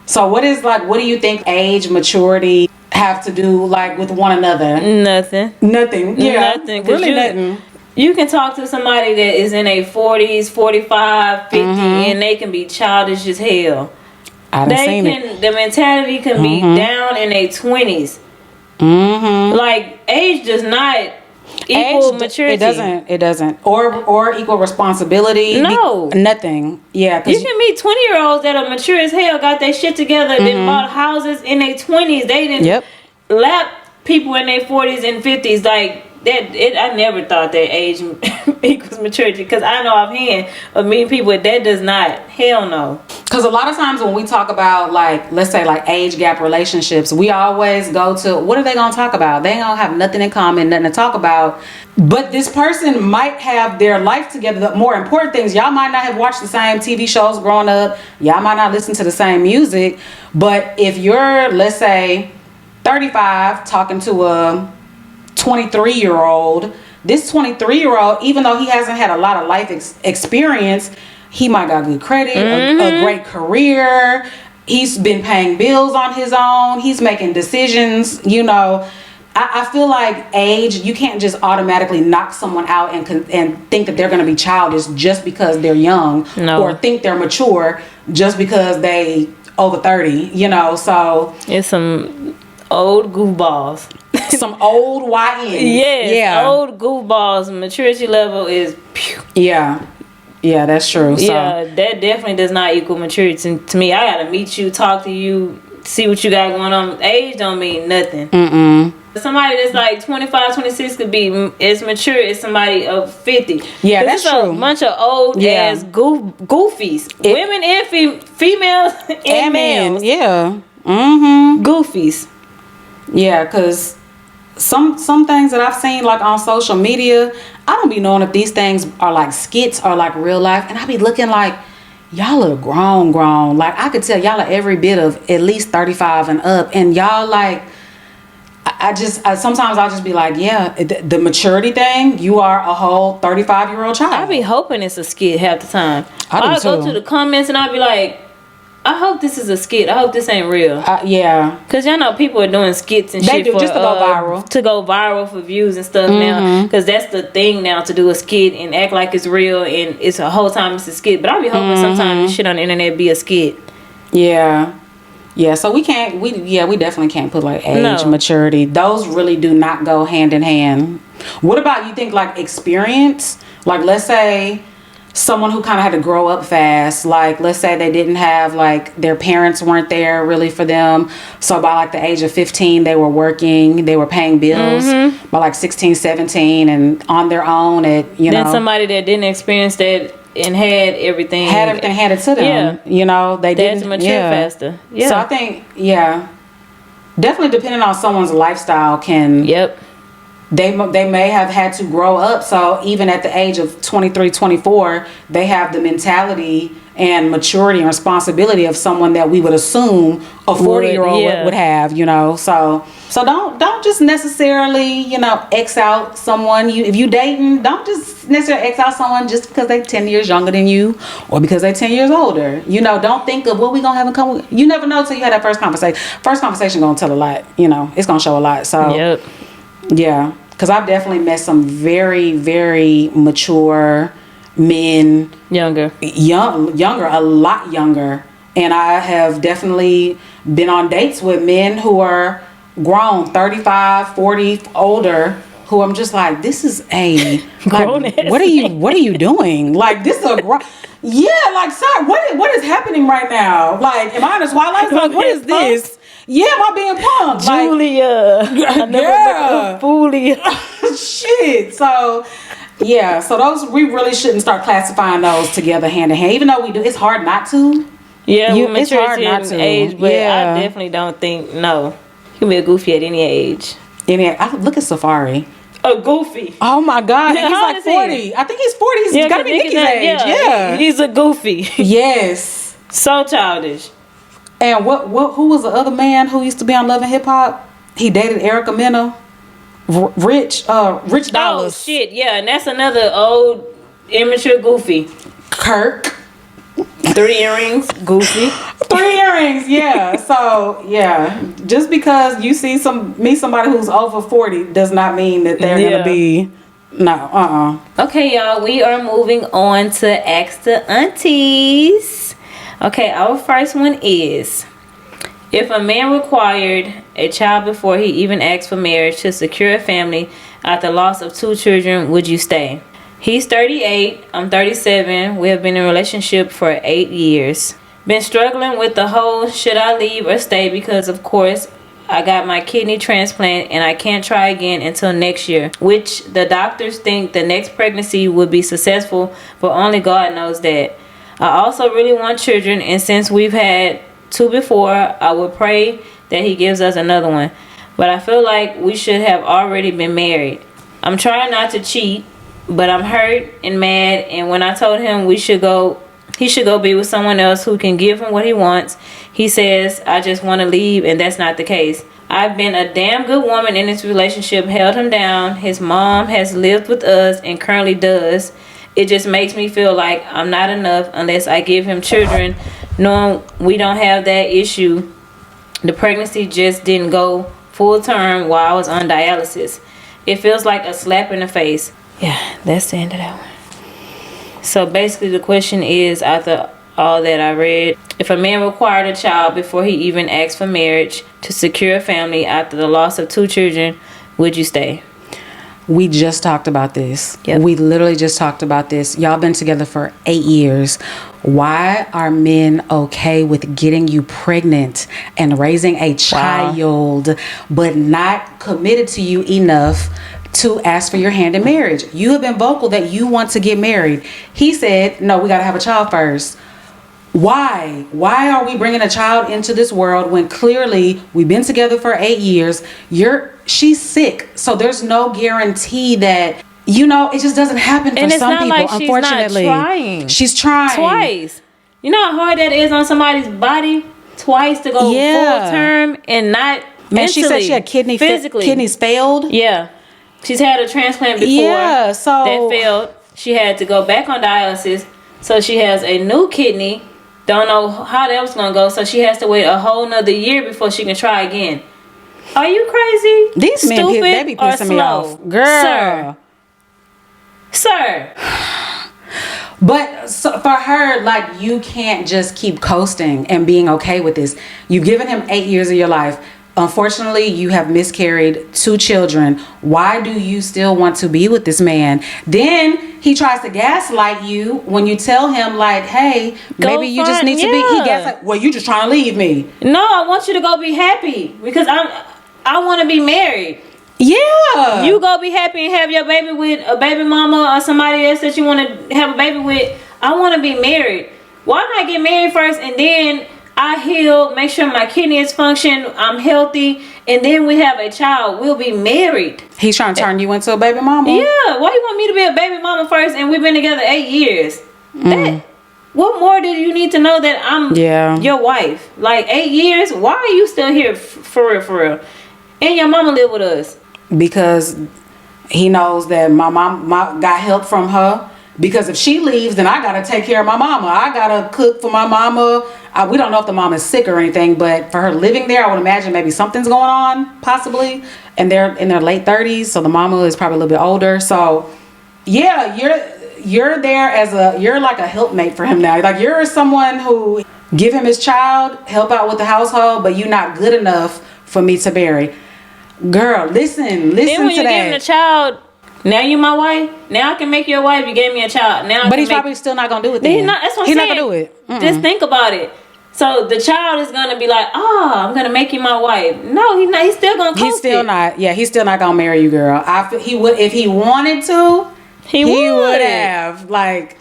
So what do you think age, maturity have to do like with one another? Nothing. Yeah. Nothing. Really nothing. You can talk to somebody that is in their 40s, 45, 50, and they can be childish as hell. The mentality can be down in their 20s. Like, age does not equal maturity. It doesn't. Or equal responsibility. No. Nothing. Yeah. You can meet 20-year-olds that are mature as hell, got their shit together, then bought houses in their 20s. They didn't lap people in their 40s and 50s. Like, I never thought that age equals maturity, because I know offhand of meeting people that does not. Hell no. Because a lot of times when we talk about, like, let's say like age gap relationships, we always go to, what are they gonna talk about? They ain't gonna have nothing in common, nothing to talk about. But this person might have their life together. The more important things, y'all might not have watched the same TV shows growing up, y'all might not listen to the same music. But if you're, let's say, 35 talking to a 23-year-old, this 23-year-old, even though he hasn't had a lot of life experience, he might got good credit, a great career, he's been paying bills on his own, he's making decisions. You know, I feel like age, you can't just automatically knock someone out and think that they're going to be childish just because they're young. No. Or think they're mature just because they over 30, you know. So it's some old goofballs. Some old YN. Yes, yeah. Old goofballs. Maturity level is pew. Yeah, that's true. Yeah, so that definitely does not equal maturity to me. I gotta meet you, talk to you, see what you got going on. Age don't mean nothing. Somebody that's like 25, 26 could be as mature as somebody of 50. Yeah, that's true. A bunch of old ass goofies. Women and females and males. Yeah. Goofies. Yeah, because some things that I've seen like on social media, I don't be knowing if these things are like skits or like real life, and I be looking like, y'all are grown. Like, I could tell y'all are every bit of at least 35 and up, and y'all like, sometimes I'll just be like, yeah, the maturity thing, you are a whole 35-year-old child. I be hoping it's a skit half the time. I'll go to the comments and I'll be like, I hope this is a skit. I hope this ain't real. Yeah. Because y'all know people are doing skits and shit just to go viral. To go viral for views and stuff now. Because that's the thing now, to do a skit and act like it's real, and it's a whole time it's a skit. But I be hoping sometimes this shit on the internet be a skit. Yeah. Yeah, so we definitely can't put like age, maturity. Those really do not go hand in hand. What about, you think, like experience? Like, let's say someone who kind of had to grow up fast. Like, let's say they didn't have, like, their parents weren't there really for them. So by like the age of 15, they were working, they were paying bills by like 16, 17 and on their own at, you know. Then somebody that didn't experience that and had everything handed to them. Yeah. You know, they didn't mature faster. Yeah. So I think, definitely depending on someone's lifestyle can. Yep. They may have had to grow up, so even at the age of 23, 24, they have the mentality and maturity and responsibility of someone that we would assume a 40-year-old would have, you know. So don't just necessarily, you know, X out someone. If you dating, don't just necessarily X out someone just because they 10 years younger than you or because they 10 years older. You know, don't think of what we gonna have in common. You never know till you have that first conversation. First conversation gonna tell a lot, you know. It's gonna show a lot. So yep. Yeah, because I've definitely met some very, very mature men. Younger, a lot younger. And I have definitely been on dates with men who are grown, 35, 40, older, who I'm just like, this is a grown. Like, what are you doing? Like, this is a like, sorry, what is happening right now? Like, am I in a Twilight Zone? What is this? Yeah, am I being punked? Julia. Julia. Shit. So, yeah. So those, we really shouldn't start classifying those together hand in hand. Even though we do, it's hard not to. Yeah, it's hard not to. Age, but I definitely don't think, no. You can be a goofy at any age. Look at Safari. A goofy. Oh my God. He's like 40. I think he's 40. He's got to be Nicki's age. Yeah. He's a goofy. Yes. So childish. And who was the other man who used to be on Love and Hip Hop? He dated Erica Mena. Rich Dollars. Oh shit, yeah, and that's another old immature goofy. Kirk. 3 earrings, goofy. 3 earrings, yeah. So yeah, just because you see somebody who's over 40 does not mean that they're gonna be. No. Okay, y'all, we are moving on to Ask the Aunties. Okay, our first one is, if a man required a child before he even asked for marriage to secure a family after the loss of 2 children, would you stay? He's 38, I'm 37. We have been in a relationship for 8 years. Been struggling with the whole should I leave or stay because, of course, I got my kidney transplant and I can't try again until next year, which the doctors think the next pregnancy would be successful, but only God knows that. I also really want children, and since we've had 2 before, I would pray that he gives us another one. But I feel like we should have already been married. I'm trying not to cheat, but I'm hurt and mad, and when I told him he should go be with someone else who can give him what he wants, he says, I just want to leave, and that's not the case. I've been a damn good woman in this relationship, held him down. His mom has lived with us and currently does. It just makes me feel like I'm not enough unless I give him children, knowing we don't have that issue. The pregnancy just didn't go full term while I was on dialysis. It feels like a slap in the face. Yeah, that's the end of that one. So basically the question is, after all that I read, if a man required a child before he even asked for marriage to secure a family after the loss of 2 children, would you stay? We just talked about this. Yep. We literally just talked about this. Y'all been together for 8 years. Why are men okay with getting you pregnant and raising a child, but not committed to you enough to ask for your hand in marriage? You have been vocal that you want to get married. He said, no, we got to have a child first. Why are we bringing a child into this world when clearly we've been together for 8 years? She's sick, so there's no guarantee that, you know, it just doesn't happen for some people. Like unfortunately, she's trying twice. You know how hard that is on somebody's body twice to go full term and not mentally. And she said she had kidneys failed. Yeah, she's had a transplant before. Yeah, so that failed. She had to go back on dialysis, so she has a new kidney. Don't know how that was gonna go, so she has to wait a whole nother year before she can try again. Are you crazy? These men, they be pissing me off, girl. Sir. But so for her, like, you can't just keep coasting and being okay with this. You've given him 8 years of your life. Unfortunately, you have miscarried 2 children. Why do you still want to be with this man? Then he tries to gaslight you when you tell him, like, hey, maybe you just need to be. He gaslight, well, you just trying to leave me. No, I want you to go be happy because I want to be married. Yeah. You go be happy and have your baby with a baby mama or somebody else that you want to have a baby with. I want to be married. Why not get married first and then I heal, make sure my kidneys function, I'm healthy, and then we have a child. We'll be married. He's trying to turn you into a baby mama. Yeah. Why you want me to be a baby mama first and we've been together 8 years? What more do you need to know that I'm your wife? Like 8 years? Why are you still here for real? And your mama live with us. Because he knows that my mom got help from her. Because if she leaves, then I gotta take care of my mama. I gotta cook for my mama. We don't know if the mom is sick or anything, but for her living there, I would imagine maybe something's going on, possibly. And they're in their late 30s, so the mama is probably a little bit older. So, yeah, you're there you're like a helpmate for him now. Like you're someone who give him his child, help out with the household, but you're not good enough for me to marry. Girl, listen then when to you that. give him a child, now you my wife. Now I can make you a wife. You gave me a child. Now, but he's probably still not gonna do it. Then he's not. That's what I'm saying. He's not gonna do it. Just think about it. So the child is gonna be like, "Oh, I'm gonna make you my wife." No, he's not. He's still gonna. He's still not. Yeah, he's still not gonna marry you, girl. He would if he wanted to. He would have. Like,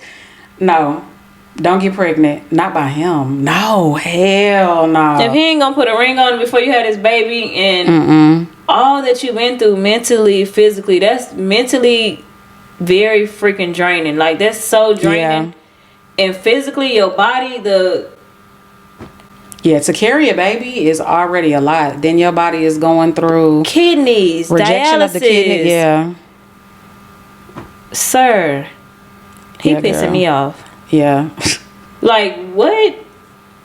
no. Don't get pregnant. Not by him. No. Hell no. If he ain't gonna put a ring on before you had his baby and all that you've been through mentally, physically, that's mentally very freaking draining. Like, that's so draining. Yeah. And physically, your body, to carry a baby is already a lot. Then your body is going through kidneys, rejection dialysis. Of the kidney. Yeah. Sir, he pissing me off. Yeah. Like, what?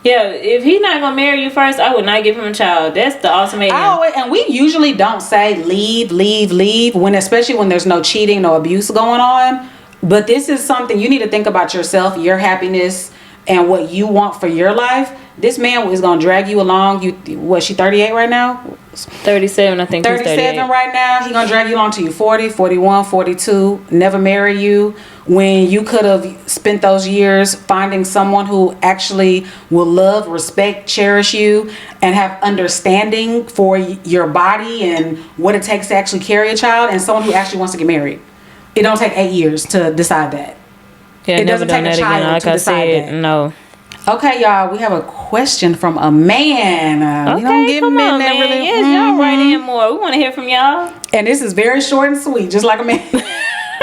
Yeah, if he's not gonna marry you first, I would not give him a child. That's the ultimatum. And we usually don't say leave, especially when there's no cheating, no abuse going on. But this is something you need to think about yourself, your happiness, and what you want for your life. This man is gonna drag you along. She 38 right now? 37, I think. 37 right now. He gonna drag you along till you 40, 41, 42. Never marry you when you could have spent those years finding someone who actually will love, respect, cherish you, and have understanding for your body and what it takes to actually carry a child, and someone who actually wants to get married. It don't take 8 years to decide that. Yeah, it doesn't take a child to decide that. No. Okay, y'all, we have a question from a man. Okay, you don't get come men on, that man. really, Yes, y'all write in more. We want to hear from y'all. And this is very short and sweet, just like a man.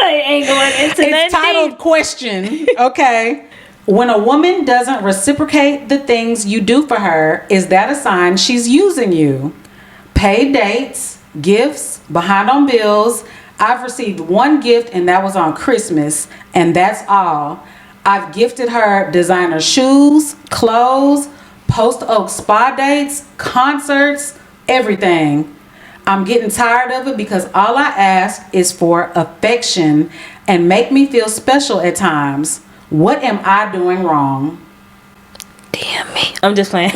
I ain't going into It's titled question. Okay. When a woman doesn't reciprocate the things you do for her, is that a sign she's using you? Paid dates, gifts, behind on bills. I've received one gift and that was on Christmas, and that's all. I've gifted her designer shoes, clothes, Post Oak spa dates, concerts, everything. I'm getting tired of it because all I ask is for affection and make me feel special at times. What am I doing wrong? Damn me. I'm just playing.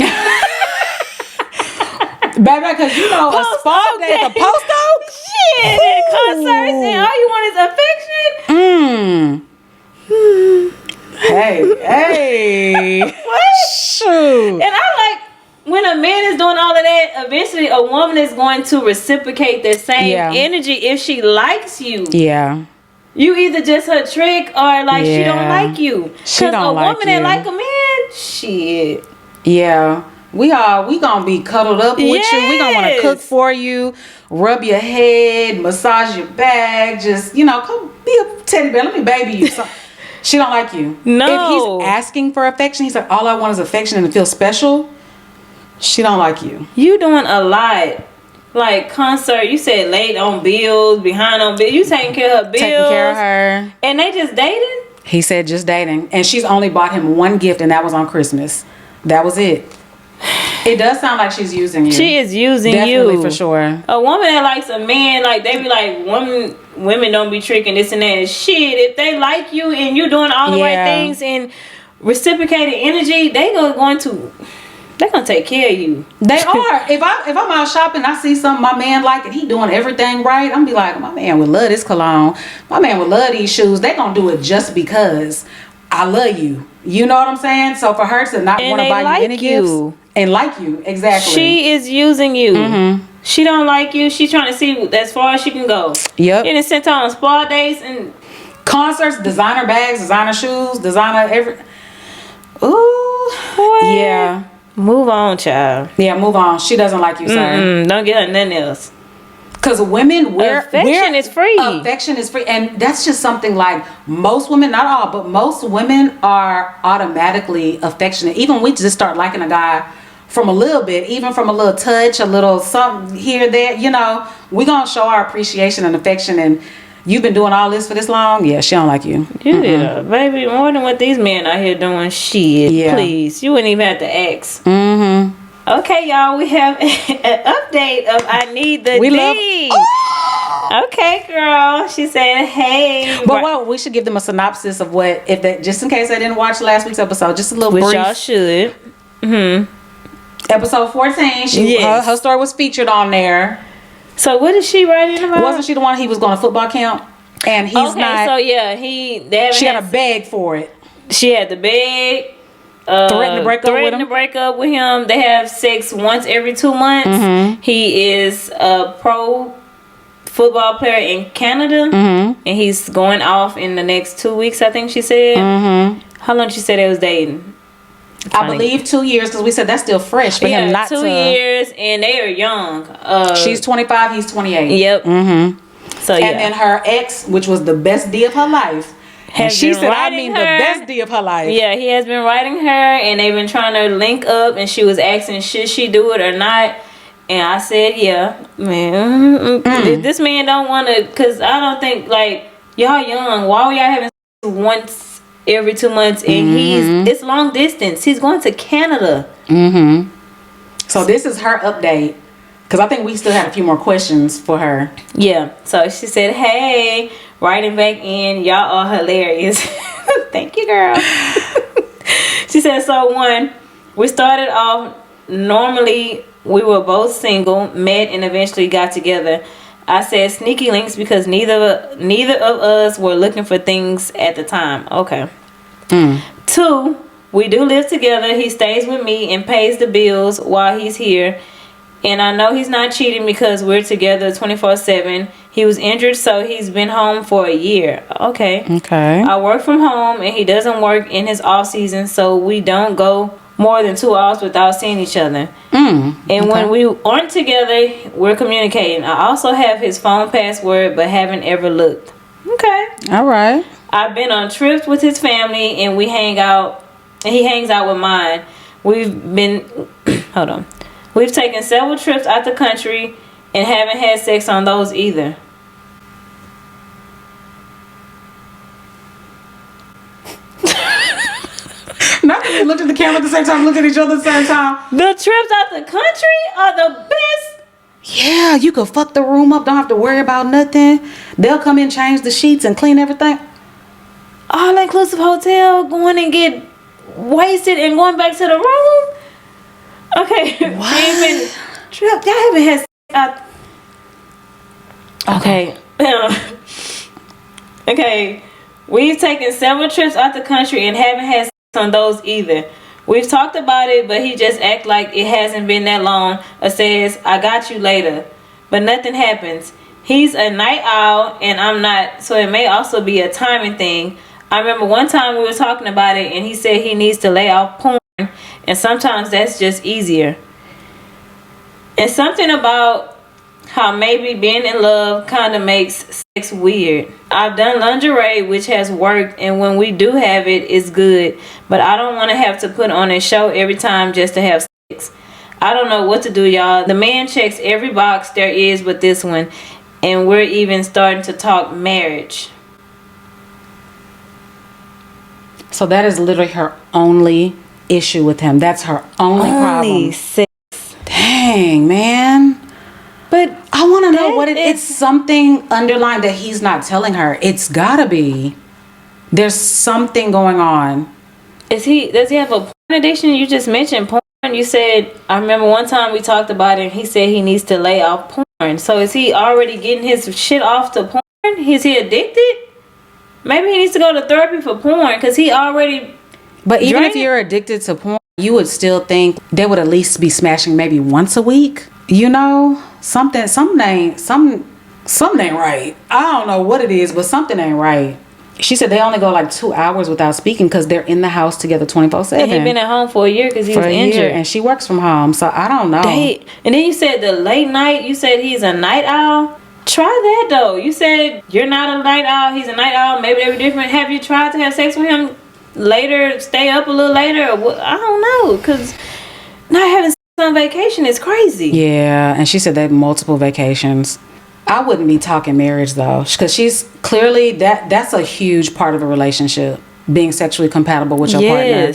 Baby, because you know a spa day, a Post Oak? Shit, and concerts and all you want is affection? Hey. What? Shoot. And I like when a man is doing all of that, eventually a woman is going to reciprocate that same energy if she likes you. Yeah. You either just her trick or like she don't like you. She don't a like woman that like a man, shit. Yeah. We gonna be cuddled up with you. We gonna want to cook for you, rub your head, massage your back, just come be a teddy bear. Let me baby you. So, she don't like you. No. If he's asking for affection, he's like, all I want is affection and to feel special. She don't like you. You doing a lot. Like concert, you said late on bills, behind on bills. You taking care of her bills. Taking care of her. And they just dating? He said just dating. And she's only bought him one gift, and that was on Christmas. That was it. It does sound like she's using you. She is using Definitely, you. for sure. A woman that likes a man, like they be like, women don't be tricking this and that. Shit, if they like you and you doing all the right things and reciprocating energy, they going to They're gonna take care of you. They are. If I'm out shopping, I see something my man like and he doing everything right, I'm be like, my man would love this cologne. My man would love these shoes. They gonna do it just because I love you. You know what I'm saying? So for her to not want to buy you any gifts and like you, exactly. She is using you. Mm-hmm. She don't like you. She trying to see as far as she can go. Yep. And sent her on spa dates and concerts, designer bags, designer shoes, designer Ooh. Boy. Yeah. Move on, child. Yeah, move on. She doesn't like you, sir. Don't get her nothing else. Because women, affection is free. Affection is free. And that's just something like most women, not all, but most women are automatically affectionate. Even we just start liking a guy from a little bit, even from a little touch, a little something here, there, you know, we're going to show our appreciation and affection. And you've been doing all this for this long? Yeah, she don't like you. Yeah, baby, more than what these men out here doing. Shit, yeah. Please. You wouldn't even have to ask. Mm-hmm. Okay, y'all, we have an update of I Need the D. Okay, girl. She said, hey. But well, we should give them a synopsis of what, if they, just in case they didn't watch last week's episode, just a little brief. Which y'all should. Mm-hmm. Episode 14, her story was featured on there. So what is she writing about? Wasn't she the one he was going to football camp? And he's not. So yeah, she had a bag for it. She had the bag. Threatened to break up with him. They have sex once every 2 months. Mm-hmm. He is a pro football player in Canada, and he's going off in the next 2 weeks, I think she said. Mm-hmm. How long did she say they was dating? I believe 2 years, because we said that's still fresh for him not 2 years, and they are young. She's 25, he's 28. Yep. Mm-hmm. So yeah. And then her ex, which was the best D of her life, she said, I mean, the best D of her life. Yeah, he has been writing her, and they've been trying to link up, and she was asking, should she do it or not? And I said, yeah, man. This man don't want to, because I don't think, like, y'all young. Why are y'all having sex once every 2 months? And it's long distance. He's going to Canada. Mm-hmm. So this is her update, because I think we still had a few more questions for her. Yeah. So she said, hey, writing back in, y'all are hilarious. Thank you, girl. She said, so one, we started off normally, we were both single, met, and eventually got together. I said sneaky links because neither of us were looking for things at the time. Okay. 2, we do live together. He stays with me and pays the bills while he's here. And I know he's not cheating because we're together 24/7. He was injured, so he's been home for a year. Okay. I work from home, and he doesn't work in his off season, so we don't go more than 2 hours without seeing each other. And when we aren't together, we're communicating. I also have his phone password, but haven't ever looked. Okay. All right. I've been on trips with his family, and we hang out, and he hangs out with mine. We've taken several trips out the country and haven't had sex on those either. Not that we looked at the camera at the same time, looked at each other at the same time. The trips out the country are the best. Yeah, you could fuck the room up, don't have to worry about nothing. They'll come in, change the sheets, and clean everything. All inclusive hotel, going and get wasted and going back to the room. Okay. What? Y'all haven't had sex out. Okay. Okay. We've taken several trips out the country and haven't had sex on those either. We've talked about it, but he just act like it hasn't been that long or says, I got you later. But nothing happens. He's a night owl and I'm not, so it may also be a timing thing. I remember one time we were talking about it and he said he needs to lay off porn, and sometimes that's just easier. And something about how maybe being in love kind of makes sex weird. I've done lingerie, which has worked, and when we do have it, it's good. But I don't want to have to put on a show every time just to have sex. I don't know what to do, y'all. The man checks every box there is with this one, and we're even starting to talk marriage. So that is literally her only issue with him. That's her only problem. Sex. Dang, man. But I want to know what it's something underlying that he's not telling her. It's gotta be. There's something going on. Does he have a porn addiction? You just mentioned porn. You said, I remember one time we talked about it and he said he needs to lay off porn. So is he already getting his shit off to porn? Is he addicted? Maybe he needs to go to therapy for porn because he already. But even if you're addicted to porn, you would still think they would at least be smashing maybe once a week. You know, something ain't right. I don't know what it is, but something ain't right. She said they only go like 2 hours without speaking because they're in the house together 24/7. And he been at home for a year because he was injured. And she works from home, so I don't know. And then you said the late night. You said he's a night owl. Try that though. You said you're not a night owl. He's a night owl. Maybe they were different. Have you tried to have sex with him later? Stay up a little later? Or what? I don't know. Because not having sex on vacation is crazy. Yeah, and she said they had multiple vacations. I wouldn't be talking marriage though, because she's clearly that's a huge part of a relationship, being sexually compatible with your partner.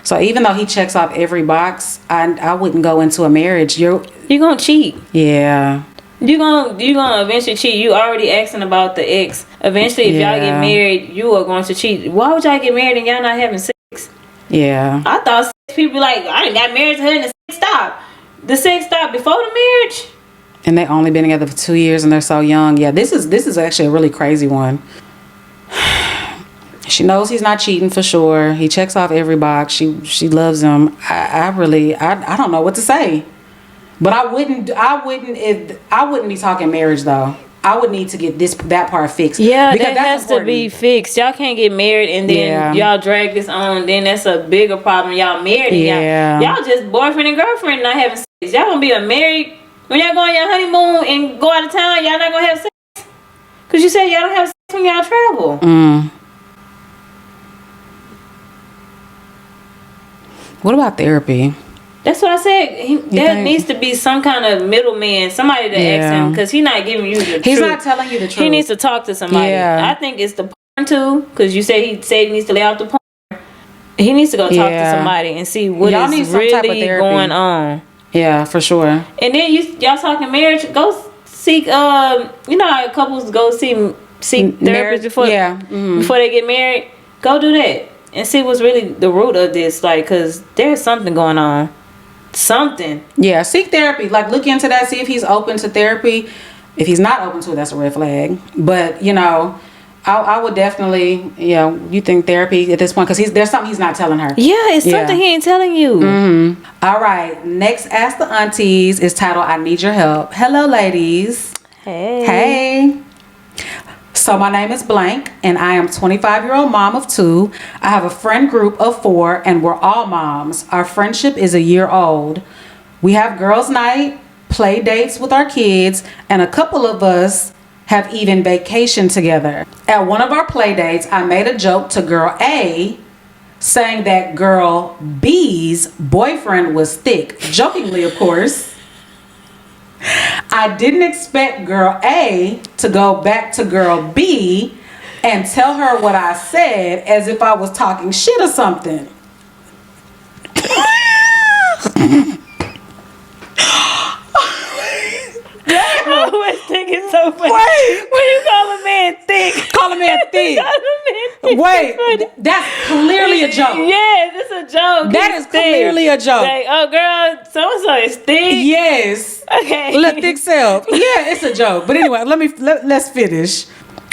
So even though he checks off every box, I wouldn't go into a marriage. You're gonna cheat. Yeah. You gonna eventually cheat. You already asking about the ex. Eventually, if y'all get married, you are going to cheat. Why would y'all get married and y'all not having sex? Yeah. I thought people like I done got married to her and the sex stopped. The sex stopped before the marriage. And they only been together for 2 years and they're so young. Yeah, this is actually a really crazy one. She knows he's not cheating for sure. He checks off every box. She loves him. I don't know what to say. But I wouldn't be talking marriage though. I would need to get that part fixed. Yeah, because that has to be fixed. Y'all can't get married and then y'all drag this on. Then that's a bigger problem. Y'all married. And y'all just boyfriend and girlfriend not having sex. Y'all gonna be married. When y'all go on your honeymoon and go out of town, y'all not gonna have sex? Because you said y'all don't have sex when y'all travel. What about therapy? That's what I said. There needs to be some kind of middleman, somebody to ask him, because he's not giving you the truth. He's not telling you the truth. He needs to talk to somebody. I think it's the porn too, because you said he needs to lay off the porn. He needs to go talk to somebody and see what is really going on. Yeah, for sure. And then y'all talking marriage, go seek you know how couples go seek therapists before before they get married. Go do that and see what's really the root of this, like, because there's something going on. Something. Yeah, seek therapy. Like, look into that, see if he's open to therapy. If he's not open to it, that's a red flag. But, you know, I would definitely, you think therapy at this point, because there's something he's not telling her. Yeah, it's something he ain't telling you. All right, next Ask the Aunties is titled I Need Your Help. Hello, ladies. Hey. So my name is Blank, and I am 25-year-old mom of 2. I have a friend group of 4, and we're all moms. Our friendship is a year old. We have girls' night, play dates with our kids, and a couple of us have even vacationed together. At one of our play dates, I made a joke to girl A, saying that girl B's boyfriend was thick. Jokingly, of course. I didn't expect girl A to go back to girl B and tell her what I said as if I was talking shit or something. I always think it's so funny. Wait. When you call a man thick. Call a man thick. Wait, that's clearly a joke. Yes, it's a joke. That is clearly a joke. Like, oh girl, so-and-so is thick. Yes. Okay. Little thick self. Yeah, it's a joke. But anyway, let's finish.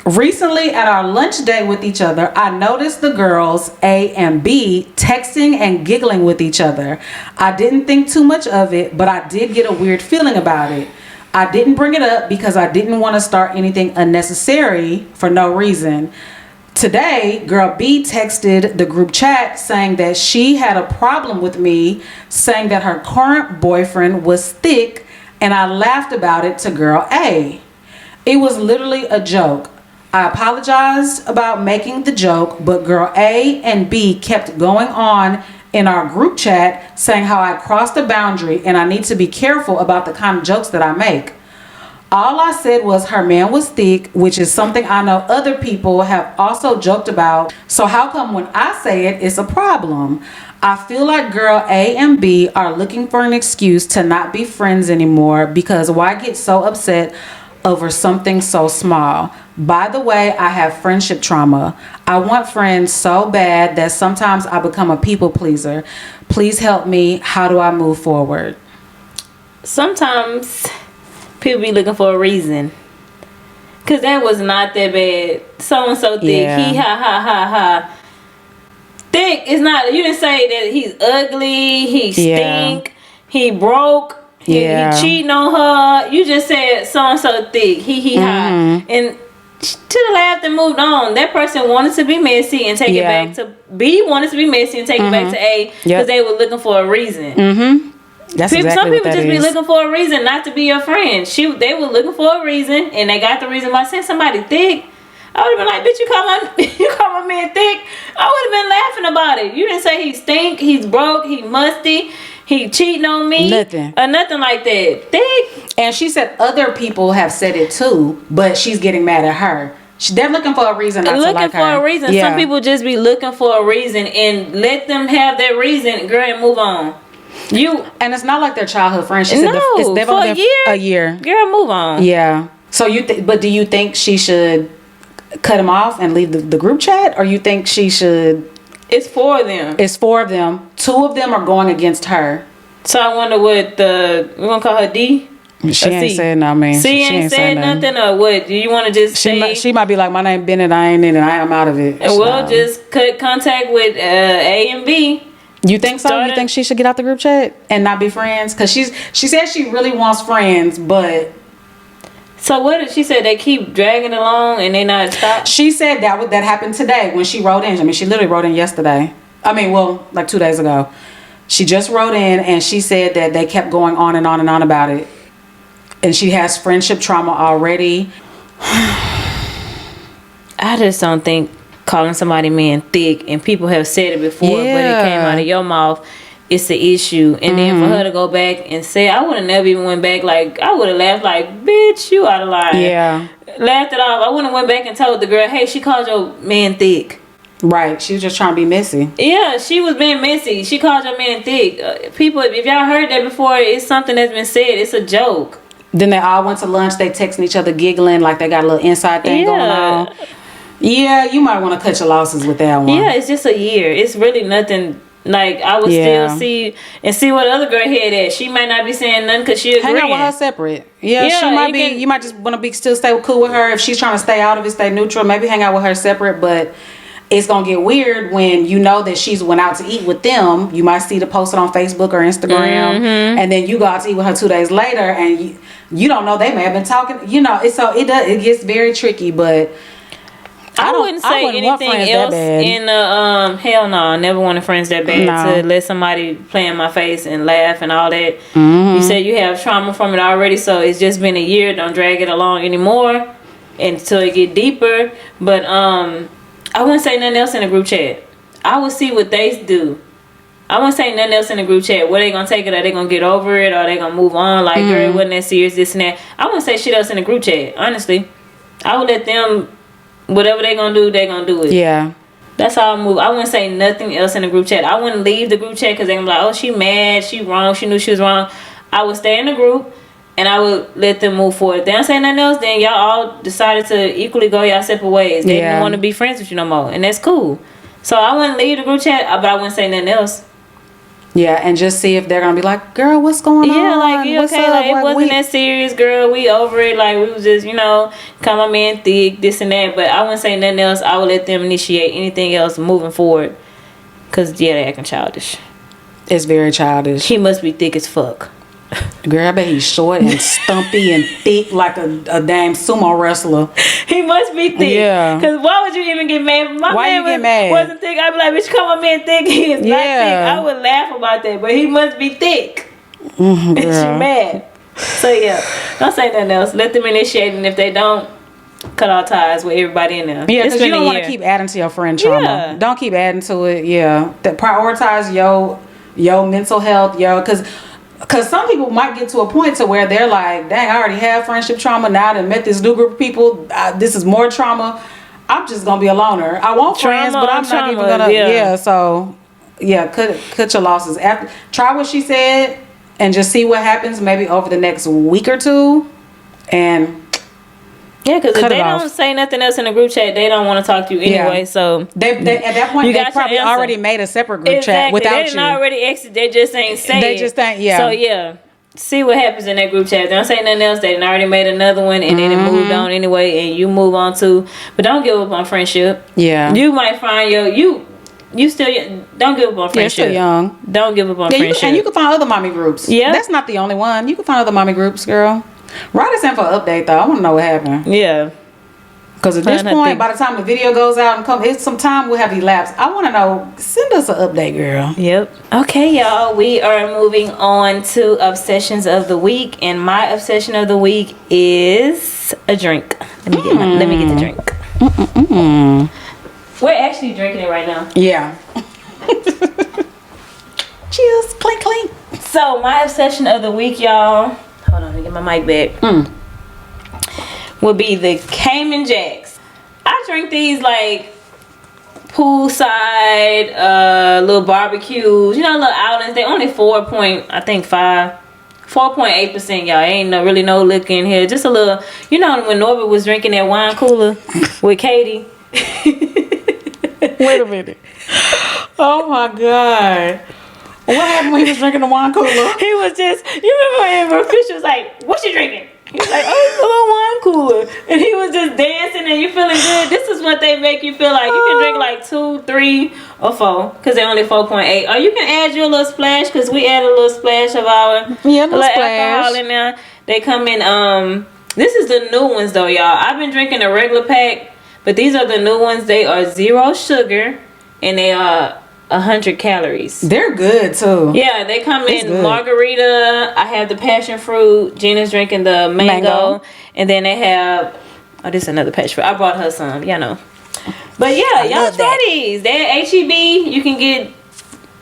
Recently, at our lunch date with each other, I noticed the girls, A and B, texting and giggling with each other. I didn't think too much of it, but I did get a weird feeling about it. I didn't bring it up because I didn't want to start anything unnecessary for no reason. Today, girl B texted the group chat saying that she had a problem with me saying that her current boyfriend was thick, and I laughed about it to girl A. It was literally a joke. I apologized about making the joke, but girl A and B kept going on in our group chat saying how I crossed a boundary and I need to be careful about the kind of jokes that I make. All I said was her man was thick, which is something I know other people have also joked about. So how come when I say it, it's a problem? I feel like girl A and B are looking for an excuse to not be friends anymore, because why get so upset over something so small? By the way, I have friendship trauma. I want friends so bad that sometimes I become a people pleaser. Please help me. How do I move forward? Sometimes people be looking for a reason. Cause that was not that bad. So and so thick. Yeah. He ha ha ha ha. Thick is not. You didn't say that he's ugly. He stink. He broke. He cheating on her. You just said so and so thick. He ha. And to the left and moved on. That person wanted to be messy and take it back to B. Wanted to be messy and take it back to A because they were looking for a reason. That's some exactly people what just that be is. looking for a reason not to be your friend. They were looking for a reason, and they got the reason by saying somebody thick. I would have been like, bitch, you call my man thick. I would have been laughing about it. You didn't say he stink, he's broke, he musty, he cheating on me. Nothing. Or nothing like that. Thick. And she said other people have said it too, but she's getting mad at her. They're looking for a reason not to like her. Looking for a reason. Some people just be looking for a reason, and let them have that reason, girl, and move on. And it's not like they're childhood friends. She said they've for only been a year. Girl, move on. Yeah. So but do you think she should cut him off and leave the group chat, or you think she should? It's 4 of them. It's 4 of them. 2 of them are going against her. So I wonder what we're gonna call her D. She ain't said nothing. She ain't said nothing, or what? Do you want to just say? She might be like, my name Bennett. I ain't in it. I am out of it. And we'll just cut contact with A and B. You think so? You think she should get out the group chat and not be friends? Because she said she really wants friends, but. So what did she say? They keep dragging along and they not stop. She said that happened today when she wrote in. I mean, she literally wrote in yesterday. I mean, well, like 2 days ago. She just wrote in and she said that they kept going on and on and on about it. And she has friendship trauma already. I just don't think calling somebody man thick, and people have said it before, but it came out of your mouth, it's the issue. And then for her to go back and say, I would have never even went back. Like, I would have laughed like, bitch, you out of line. Yeah. Laughed it off. I wouldn't have went back and told the girl, hey, she called your man thick. Right. She was just trying to be messy. Yeah, she was being messy. She called your man thick. People, if y'all heard that before, it's something that's been said. It's a joke. Then they all went to lunch. They texting each other, giggling like they got a little inside thing going on. Yeah, you might want to cut your losses with that one. Yeah, it's just a year. It's really nothing. Like, I would still see what other girl had at. She might not be saying nothing because she agreeing. Hang out with her separate. Yeah, she might be. You might just want to still stay cool with her. If she's trying to stay out of it, stay neutral. Maybe hang out with her separate. But it's gonna get weird when you know that she's went out to eat with them. You might see the post on Facebook or Instagram, and then you go out to eat with her 2 days later, and you don't know they may have been talking. You know, it gets very tricky, but. I wouldn't say anything else in the hell no, I never wanted friends that bad to let somebody play in my face and laugh and all that. You said you have trauma from it already, so it's just been a year. Don't drag it along anymore until it get deeper. But I wouldn't say nothing else in the group chat. I would see what they do. I wouldn't say nothing else in the group chat. What they gonna take it? Are they gonna get over it? Or are they gonna move on? Like, girl, it wasn't that serious, this and that. I wouldn't say shit else in the group chat, honestly. I would let them, whatever they gonna do, they gonna do it. Yeah. That's how I move. I wouldn't say nothing else in the group chat. I wouldn't leave the group chat because they gonna be like, oh, she mad, she wrong, she knew she was wrong. I would stay in the group and I would let them move forward. If they don't say nothing else, then y'all all decided to equally go y'all separate ways. They didn't want to be friends with you no more, and that's cool. So I wouldn't leave the group chat, but I wouldn't say nothing else. Yeah, and just see if they're gonna be like, girl, what's going on? Yeah, like, you okay? Like, it wasn't that serious, girl. We over it. Like, we was just, call my man thick, this and that. But I wouldn't say nothing else. I would let them initiate anything else moving forward. Because, they acting childish. It's very childish. He must be thick as fuck. Girl, I bet he's short and stumpy and thick like a damn sumo wrestler. He must be thick. Yeah. Because why would you even get mad? Why you get mad? Wasn't thick. I'd be like, bitch, call my man thick. He is not thick. I would laugh about that. But he must be thick. And she mad. So, don't say nothing else. Let them initiate. And if they don't, cut all ties with everybody in there. Yeah, because you don't want to keep adding to your friend trauma. Yeah. Don't keep adding to it. Yeah. Prioritize your mental health. Because some people might get to a point to where they're like, dang, I already have friendship trauma. Now that I met this new group of people, this is more trauma. I'm just going to be a loner. I want friends, but I'm not even going to. Cut your losses. Try what she said and just see what happens maybe over the next week or two. And Yeah, because if they don't say nothing else in the group chat, they don't want to talk to you anyway. So they at that point they probably already made a separate group chat without they didn't already exit. They just ain't say They just ain't. Yeah. So yeah, see what happens in that group chat. If they don't say nothing else. They done already made another one and then it moved on anyway, and you move on too. But don't give up on friendship. Yeah. You might find you still don't give up on friendship. You're still young. Don't give up on friendship. And you can find other mommy groups. Yeah. That's not the only one. You can find other mommy groups, girl. Write us in for an update though. I want to know what happened. Yeah. Because at this point, by the time the video goes out and it's some time will have elapsed. I want to know. Send us an update, girl. Yep. Okay, y'all. We are moving on to obsessions of the week, and my obsession of the week is a drink. Let me get the drink. We're actually drinking it right now. Yeah. Cheers. Clink, clink. So my obsession of the week, y'all. Hold on, let me get my mic back. Would be the Cayman Jacks. I drink these like poolside, little barbecues, little outings. They only 4.8%, y'all. Ain't really no liquor in here. Just a little, when Norbert was drinking that wine cooler with Katie. Wait a minute. Oh my God. What happened when he was drinking the wine cooler? He was just, you remember when Fisher was like, what you drinking? He was like, oh, it's a little wine cooler. And he was just dancing and you feeling good. This is what they make you feel like. You can drink like 2, 3, or 4 because they're only 4.8. Or you can add your little splash because we add a little splash of our little alcohol in there. They come in, this is the new ones though, y'all. I've been drinking a regular pack, but these are the new ones. They are 0 sugar and they are 100 calories. They're good too. Yeah, they come in margarita. I have the passion fruit. Gina's drinking the mango. And then they have, this is another passion fruit. I brought her some, But yeah, y'all try these. They're HEB. You can get,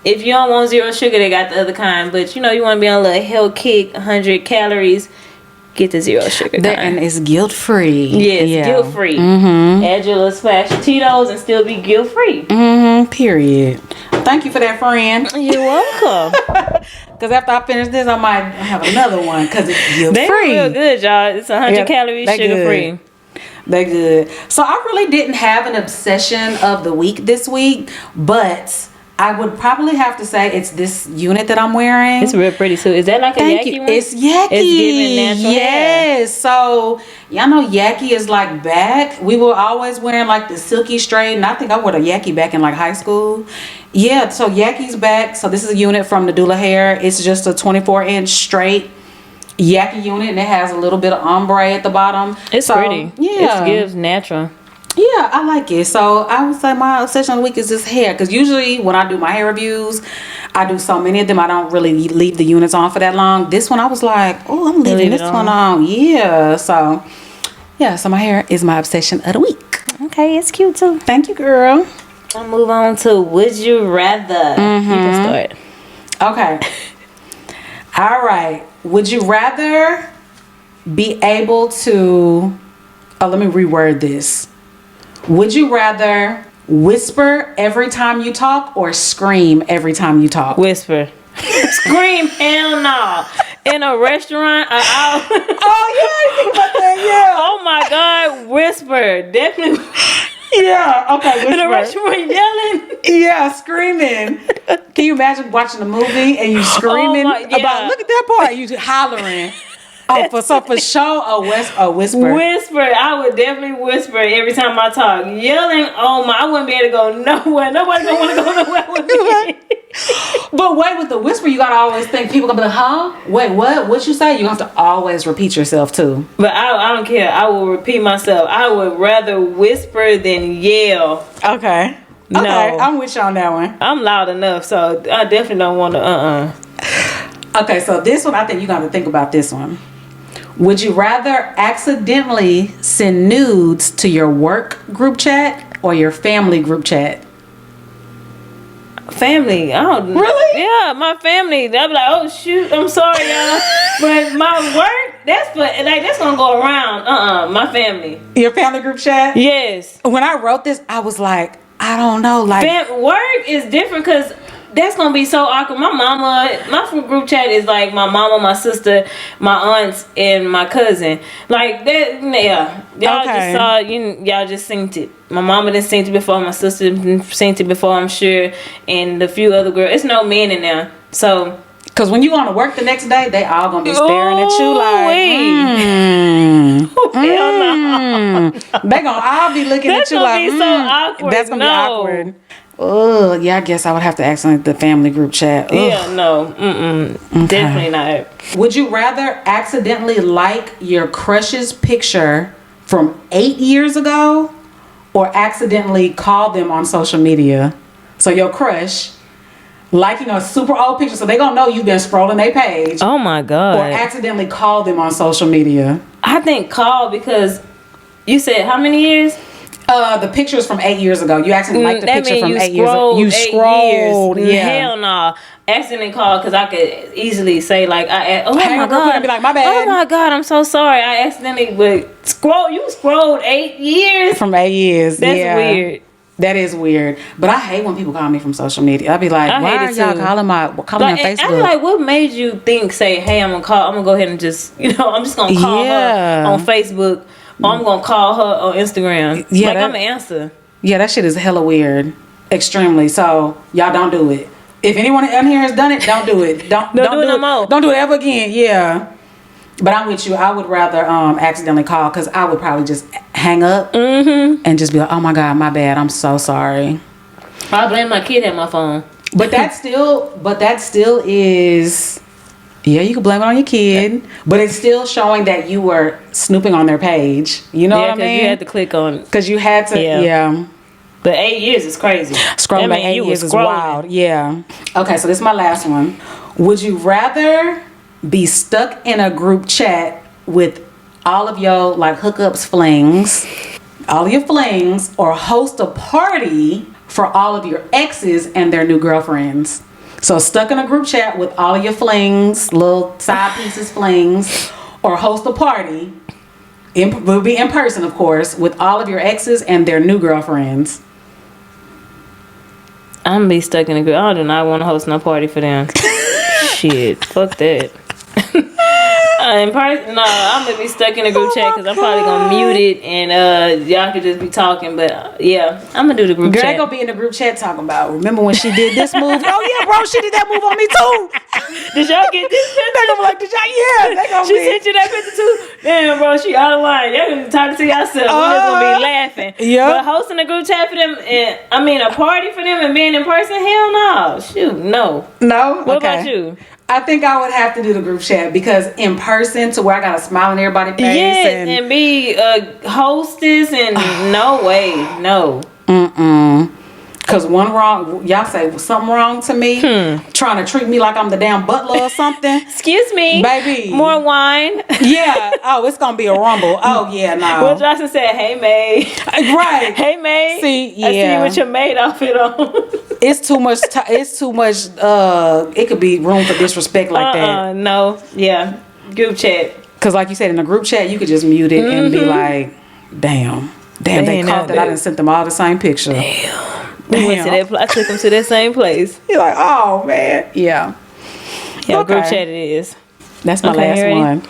if you don't want 0 sugar, they got the other kind. But you want to be on a little health kick, 100 calories. Get the 0 sugar kind. And it's guilt free. Yes, guilt free. Add your little splash of Tito's and still be guilt free. Period. Thank you for that, friend. You're welcome. Because after I finish this, I might have another one because it's guilt free. They're real good, y'all. It's 100 calories, sugar free. They're good. So I really didn't have an obsession of the week this week, but I would probably have to say it's this unit that I'm wearing. It's real pretty too. Is that like a Yaki one? It's Yaki. It's giving natural hair. So y'all know Yaki is like back. We were always wearing like the silky straight, and I think I wore a Yaki back in like high school. Yeah, so Yaki's back. So this is a unit from the Dula Hair. It's just a 24-inch straight Yaki unit, and it has a little bit of ombre at the bottom. It's pretty. Yeah, it gives natural. Yeah, I like it. So I would say my obsession of the week is this hair. Because usually when I do my hair reviews, I do so many of them, I don't really leave the units on for that long. This one, I was like, oh, I'm leaving this one on. Yeah. So my hair is my obsession of the week. Okay, it's cute too. Thank you, girl. I'll move on to Would You Rather. You can start. Okay. All right. Would you rather be able to... Oh, let me reword this. Would you rather whisper every time you talk or scream every time you talk? Whisper. Scream, hell no. In a restaurant, oh, yeah, I think about that, yeah. Oh my God, whisper. Definitely. Yeah, okay, whisper. In a restaurant yelling. Yeah, screaming. Can you imagine watching a movie and you screaming about, look at that part, you hollering. Oh, for sure, a whisper. Whisper. I would definitely whisper every time I talk. Yelling, I wouldn't be able to go nowhere. Nobody's gonna want to go nowhere with me. But wait, with the whisper, you gotta always think people gonna be like, huh? Wait, what? What you say? You have to always repeat yourself too. But I don't care. I will repeat myself. I would rather whisper than yell. Okay. No. Okay, I'm with you on that one. I'm loud enough, so I definitely don't want to. Okay, so this one, I think you got to think about this one. Would you rather accidentally send nudes to your work group chat or your family group chat? Family. Really? Yeah, my family. They'll be like, oh shoot, I'm sorry, y'all. But my work, that's gonna go around. My family. Your family group chat? Yes. When I wrote this, I was like, I don't know. Like work is different because that's gonna be so awkward. My group chat is like my mama, my sister, my aunts, and my cousin. Like that, yeah. Y'all just saw y'all just synced it. My mama done synced it before. My sister done synced it before, I'm sure, and a few other girls. It's no men in there, so. Cause when you want to work the next day, they all gonna be staring at you like, hell no. They gonna all be looking at you like, be so awkward. That's gonna be awkward. Oh, yeah, I guess I would have to accidentally the family group chat. Ugh. Yeah, no, okay. Definitely not. Would you rather accidentally like your crush's picture from 8 years ago, or accidentally call them on social media? So your crush liking a super old picture, so they gonna know you've been scrolling their page. Oh my God. Or accidentally call them on social media. I think call, because you said how many years? The pictures from 8 years ago. You accidentally liked the picture from 8 years ago. You scrolled. Yeah. Hell no. Accidentally call, because I could easily say like, oh my God. And be like, my bad. Oh my God, I'm so sorry. I accidentally would scroll. You scrolled 8 years. From 8 years. That's weird. That is weird. But I hate when people call me from social media. I'd be like, why are y'all calling me on Facebook? I'm like, what made you think, say, hey, I'm gonna go ahead and just, I'm just gonna call her on Facebook, or I'm gonna call her on Instagram. Yeah, I'm gonna answer. Yeah, that shit is hella weird. Extremely. So y'all don't do it. If anyone in here has done it, don't do it. Don't do it no more. Don't do it ever again. Yeah. But I'm with you. I would rather accidentally call, because I would probably just hang up and just be like, oh my God, my bad. I'm so sorry. I blame my kid at my phone. But that still is, yeah, you can blame it on your kid, but it's still showing that you were snooping on their page. You know what I mean? Because you had to click on it. Because you had to, yeah. But 8 years is crazy. Scrolling by 8 years is wild. Yeah. Okay, so this is my last one. Would you rather be stuck in a group chat with all of your like hookups, flings, or host a party for all of your exes and their new girlfriends? So stuck in a group chat with all of your flings, little side pieces, flings, or host a party. Will be in person, of course, with all of your exes and their new girlfriends. I'm gonna be stuck in a group. I do not want to host no party for them. Shit, fuck that. In person, no, I'm gonna be stuck in a group chat, because I'm probably gonna mute it and y'all could just be talking. But yeah, I'm gonna do the group chat. Girl, they gonna be in the group chat talking about, remember when she did this move? Oh yeah, bro, she did that move on me too. Did y'all get this picture? They gonna be like, She sent you that picture too? Damn, bro, she out of line. Y'all gonna be talking to yourself. We're just gonna be laughing. Yeah. But hosting a group chat for them, a party for them and being in person, hell no. Shoot, no. No? What about you? I think I would have to do the group chat, because in person, to where I gotta smile on everybody's face. Yes, and be a hostess, and no way, no. Because y'all say something wrong to me, trying to treat me like I'm the damn butler or something. Excuse me, baby. More wine. Yeah. Oh, it's gonna be a rumble. Oh yeah, no. Will Johnson said, "Hey May." Right. Hey May. See, yeah. I see you with your maid outfit on. It's too much. It's too much. It could be room for disrespect like that. No. Yeah. Group chat. Because like you said, in a group chat, you could just mute it and be like, "Damn, they caught that I didn't send them all the same picture." We went to that. I took them to that same place. You're like, oh man, yeah. Yeah, okay. Group chat it is. That's my last one.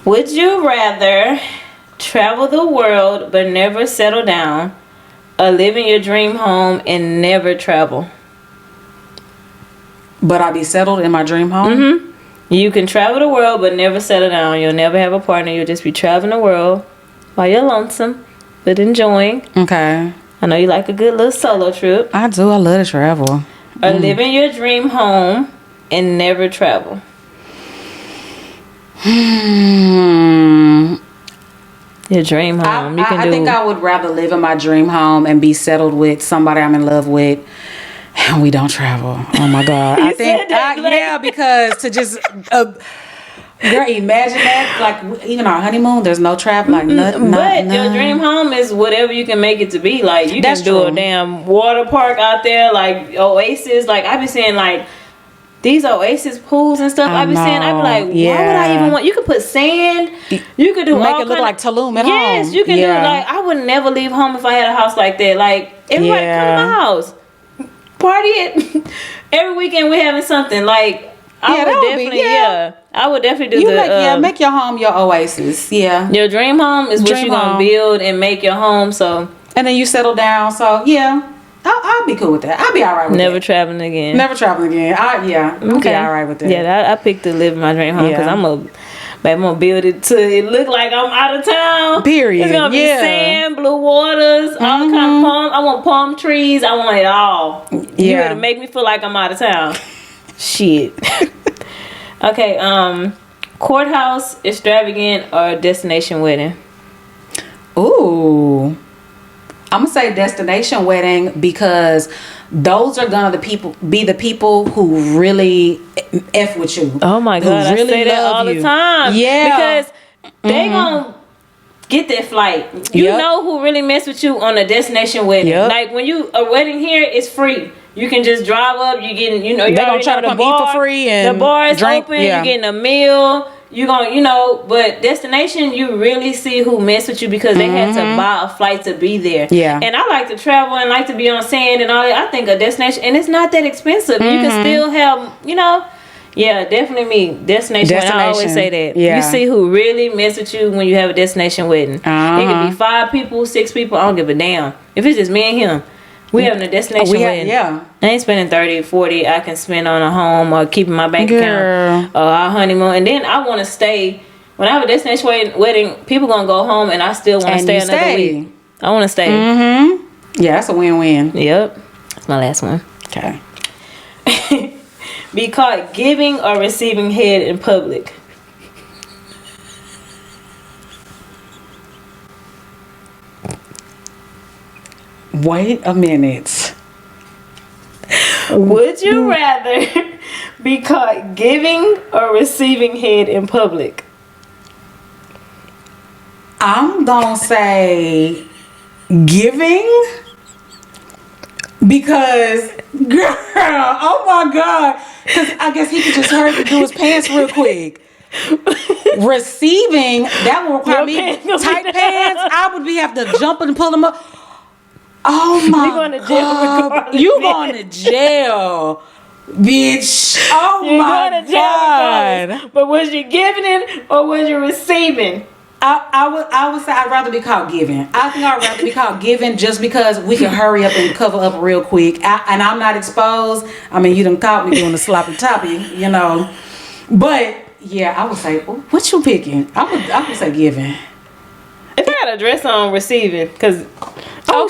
Would you rather travel the world but never settle down, or live in your dream home and never travel? But I'll be settled in my dream home? You can travel the world but never settle down. You'll never have a partner. You'll just be traveling the world while you're lonesome but enjoying. Okay. I know you like a good little solo trip. I do. I love to travel. Or live in your dream home and never travel. Your dream home. I think I would rather live in my dream home and be settled with somebody I'm in love with, and we don't travel. Oh my God. Yeah, because to just girl, imagine that. Like even our honeymoon, there's no travel, like nothing. But your dream home is whatever you can make it to be. Like you can do a damn water park out there, like Oasis. Like I be saying, like these Oasis pools and stuff. I be saying, I be like, why would I even want? You could put sand. You could do make it look like Tulum at home. Yes, you can do. Like I would never leave home if I had a house like that. Like everybody come to my house. party it. Every weekend we're having something. Like, I would definitely, I would definitely do make your home your oasis. Yeah. Your dream home is what you're going to build and make your home, so. And then you settle down, so yeah. I'll be cool with that. I'll be alright with that. Never traveling again. I'll be alright with that. Yeah, I picked to live in my dream home because I'm gonna build it to it look like I'm out of town. Period. It's gonna be sand, blue waters, all kind of palm. I want palm trees. I want it all. Yeah. You gotta make me feel like I'm out of town. Shit. Okay. Courthouse, extravagant, or destination wedding? Ooh. I'm gonna say destination wedding because those are gonna be the people who really F with you. Oh my God, really I say that all the time. Yeah. Because they gonna get that flight. You know who really mess with you on a destination wedding. Like when a wedding here is free. You can just drive up, you getting, they're gonna try to come eat for free and the bar is drink, open, you're getting a meal. You gonna, but destination, you really see who mess with you because they had to buy a flight to be there. Yeah. And I like to travel and like to be on sand and all that. I think a destination, and it's not that expensive. You can still have, yeah, definitely me. Destination. I always say that. Yeah. You see who really mess with you when you have a destination wedding. It could be 5 people, 6 people. I don't give a damn. If it's just me and him. We having a destination wedding. I ain't spending 30, 40. I can spend on a home or keeping my bank account or our honeymoon. And then I want to stay. When I have a destination wedding, people going to go home and I still want to stay another week. I want to stay. Yeah, that's a win-win. Yep. That's my last one. Okay. Be caught giving or receiving head in public. Wait a minute. Would you rather be caught giving or receiving head in public? I'm gonna say giving because, girl, oh my God, because I guess he could just hurry to do his pants real quick. Receiving, that would require me tight pants. I would have to jump and pull them up. Oh my God. You going to jail, bitch. Oh my God. But was you giving it or was you receiving? I would say I'd rather be caught giving. I think I'd rather be caught giving just because we can hurry up and cover up real quick. And I'm not exposed. I mean, you done caught me doing the sloppy toppy, But yeah, I would say, what you picking? I would say giving. If I got a dress on, receiving, because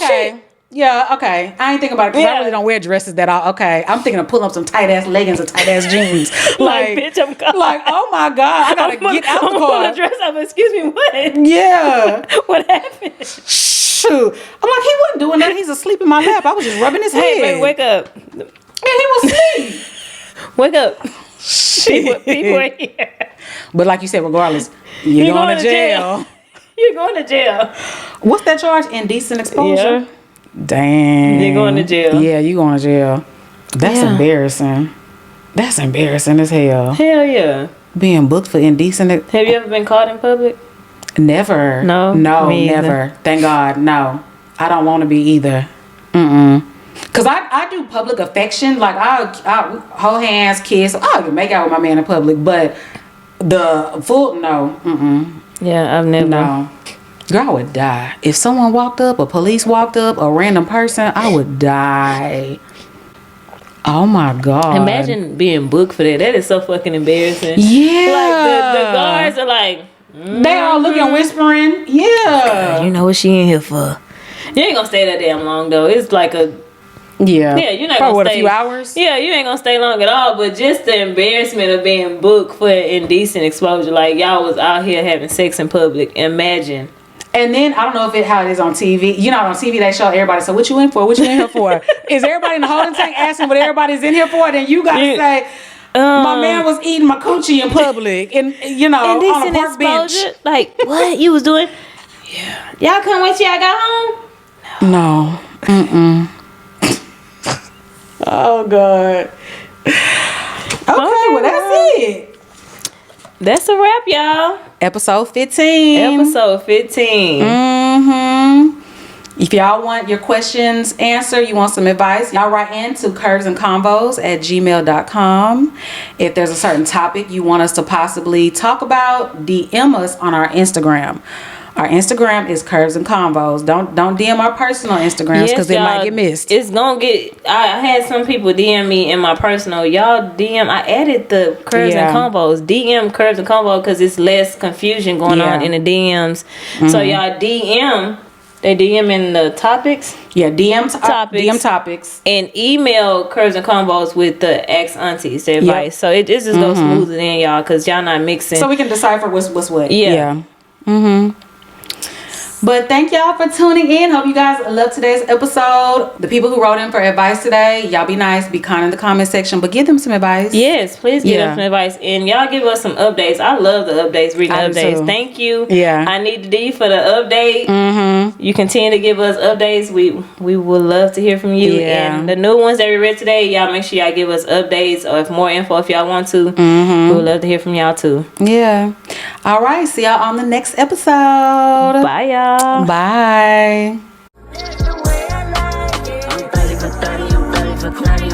shit. Yeah, okay. I ain't thinking about it because I really don't wear dresses that all. Okay, I'm thinking of pulling up some tight ass leggings and tight ass jeans. Like, bitch, I'm gone. Like, oh my God, I gotta get out the car. I'm dress up. Excuse me, what? Yeah. What happened? Shoot, I'm like, he wasn't doing that. He's asleep in my lap. I was just rubbing his head. Hey, baby, wake up. And he was asleep. Wake up. People are here. But like you said, regardless, you're going to jail. You're going to jail. What's that charge? Indecent exposure? Yeah. Dang. You're going to jail. Yeah, you going to jail. That's embarrassing. That's embarrassing as hell. Hell yeah. Being booked for indecent. Have you ever been caught in public? Never. No, never. Thank God, no. I don't want to be either. Cause I do public affection. Like I hold hands, kiss. I can make out with my man in public, but the full no. Yeah, I've never. No. Girl, I would die. If someone walked up, or police walked up, a random person, I would die. Oh my God. Imagine being booked for that. That is so fucking embarrassing. Yeah. Like the guards are like, they all looking, whispering. Yeah. You know what she in here for? You ain't gonna stay that damn long though. It's like yeah, you're not probably gonna stay a few hours. Yeah, you ain't gonna stay long at all. But just the embarrassment of being booked for indecent exposure, like y'all was out here having sex in public. Imagine. And then I don't know how it is on TV. You know, on TV they show everybody. So what you in for? What you in here for? Is everybody in the holding tank asking what everybody's in here for? Then you gotta say, my man was eating my coochie in public, and on a park bench. Like what you was doing? Yeah. Y'all couldn't wait till I got home. No. Oh God. Okay, well that's it. That's a wrap, y'all. Episode 15. If y'all want your questions answered, you want some advice, y'all write in to curvesandconvos@gmail.com. If there's a certain topic you want us to possibly talk about, DM us on our Instagram. Our Instagram is Curves and Convos. Don't DM our personal Instagrams because they might get missed. It's gonna get. I had some people DM me in my personal. Y'all DM. I added the Curves and Convos. DM Curves and Convos because it's less confusion going on in the DMs. So y'all DM. They DM in the topics. Yeah, DM topics. And email Curves and Convos with the ex aunties, the advice. So it just goes smoother than y'all because y'all not mixing. So we can decipher what's what. Yeah. But thank y'all for tuning in. Hope you guys love today's episode. The people who wrote in for advice today, y'all be nice, be kind in the comment section, but give them some advice. Yes, please give them some advice. And y'all give us some updates. I love the updates, reading updates. Thank you. Yeah. I need the D for the update. You continue to give us updates. We would love to hear from you. Yeah. And the new ones that we read today, y'all make sure y'all give us updates or if more info if y'all want to. We would love to hear from y'all too. Yeah. All right. See y'all on the next episode. Bye, y'all. Bye. I'm 30 for 30, I'm 30 for 30.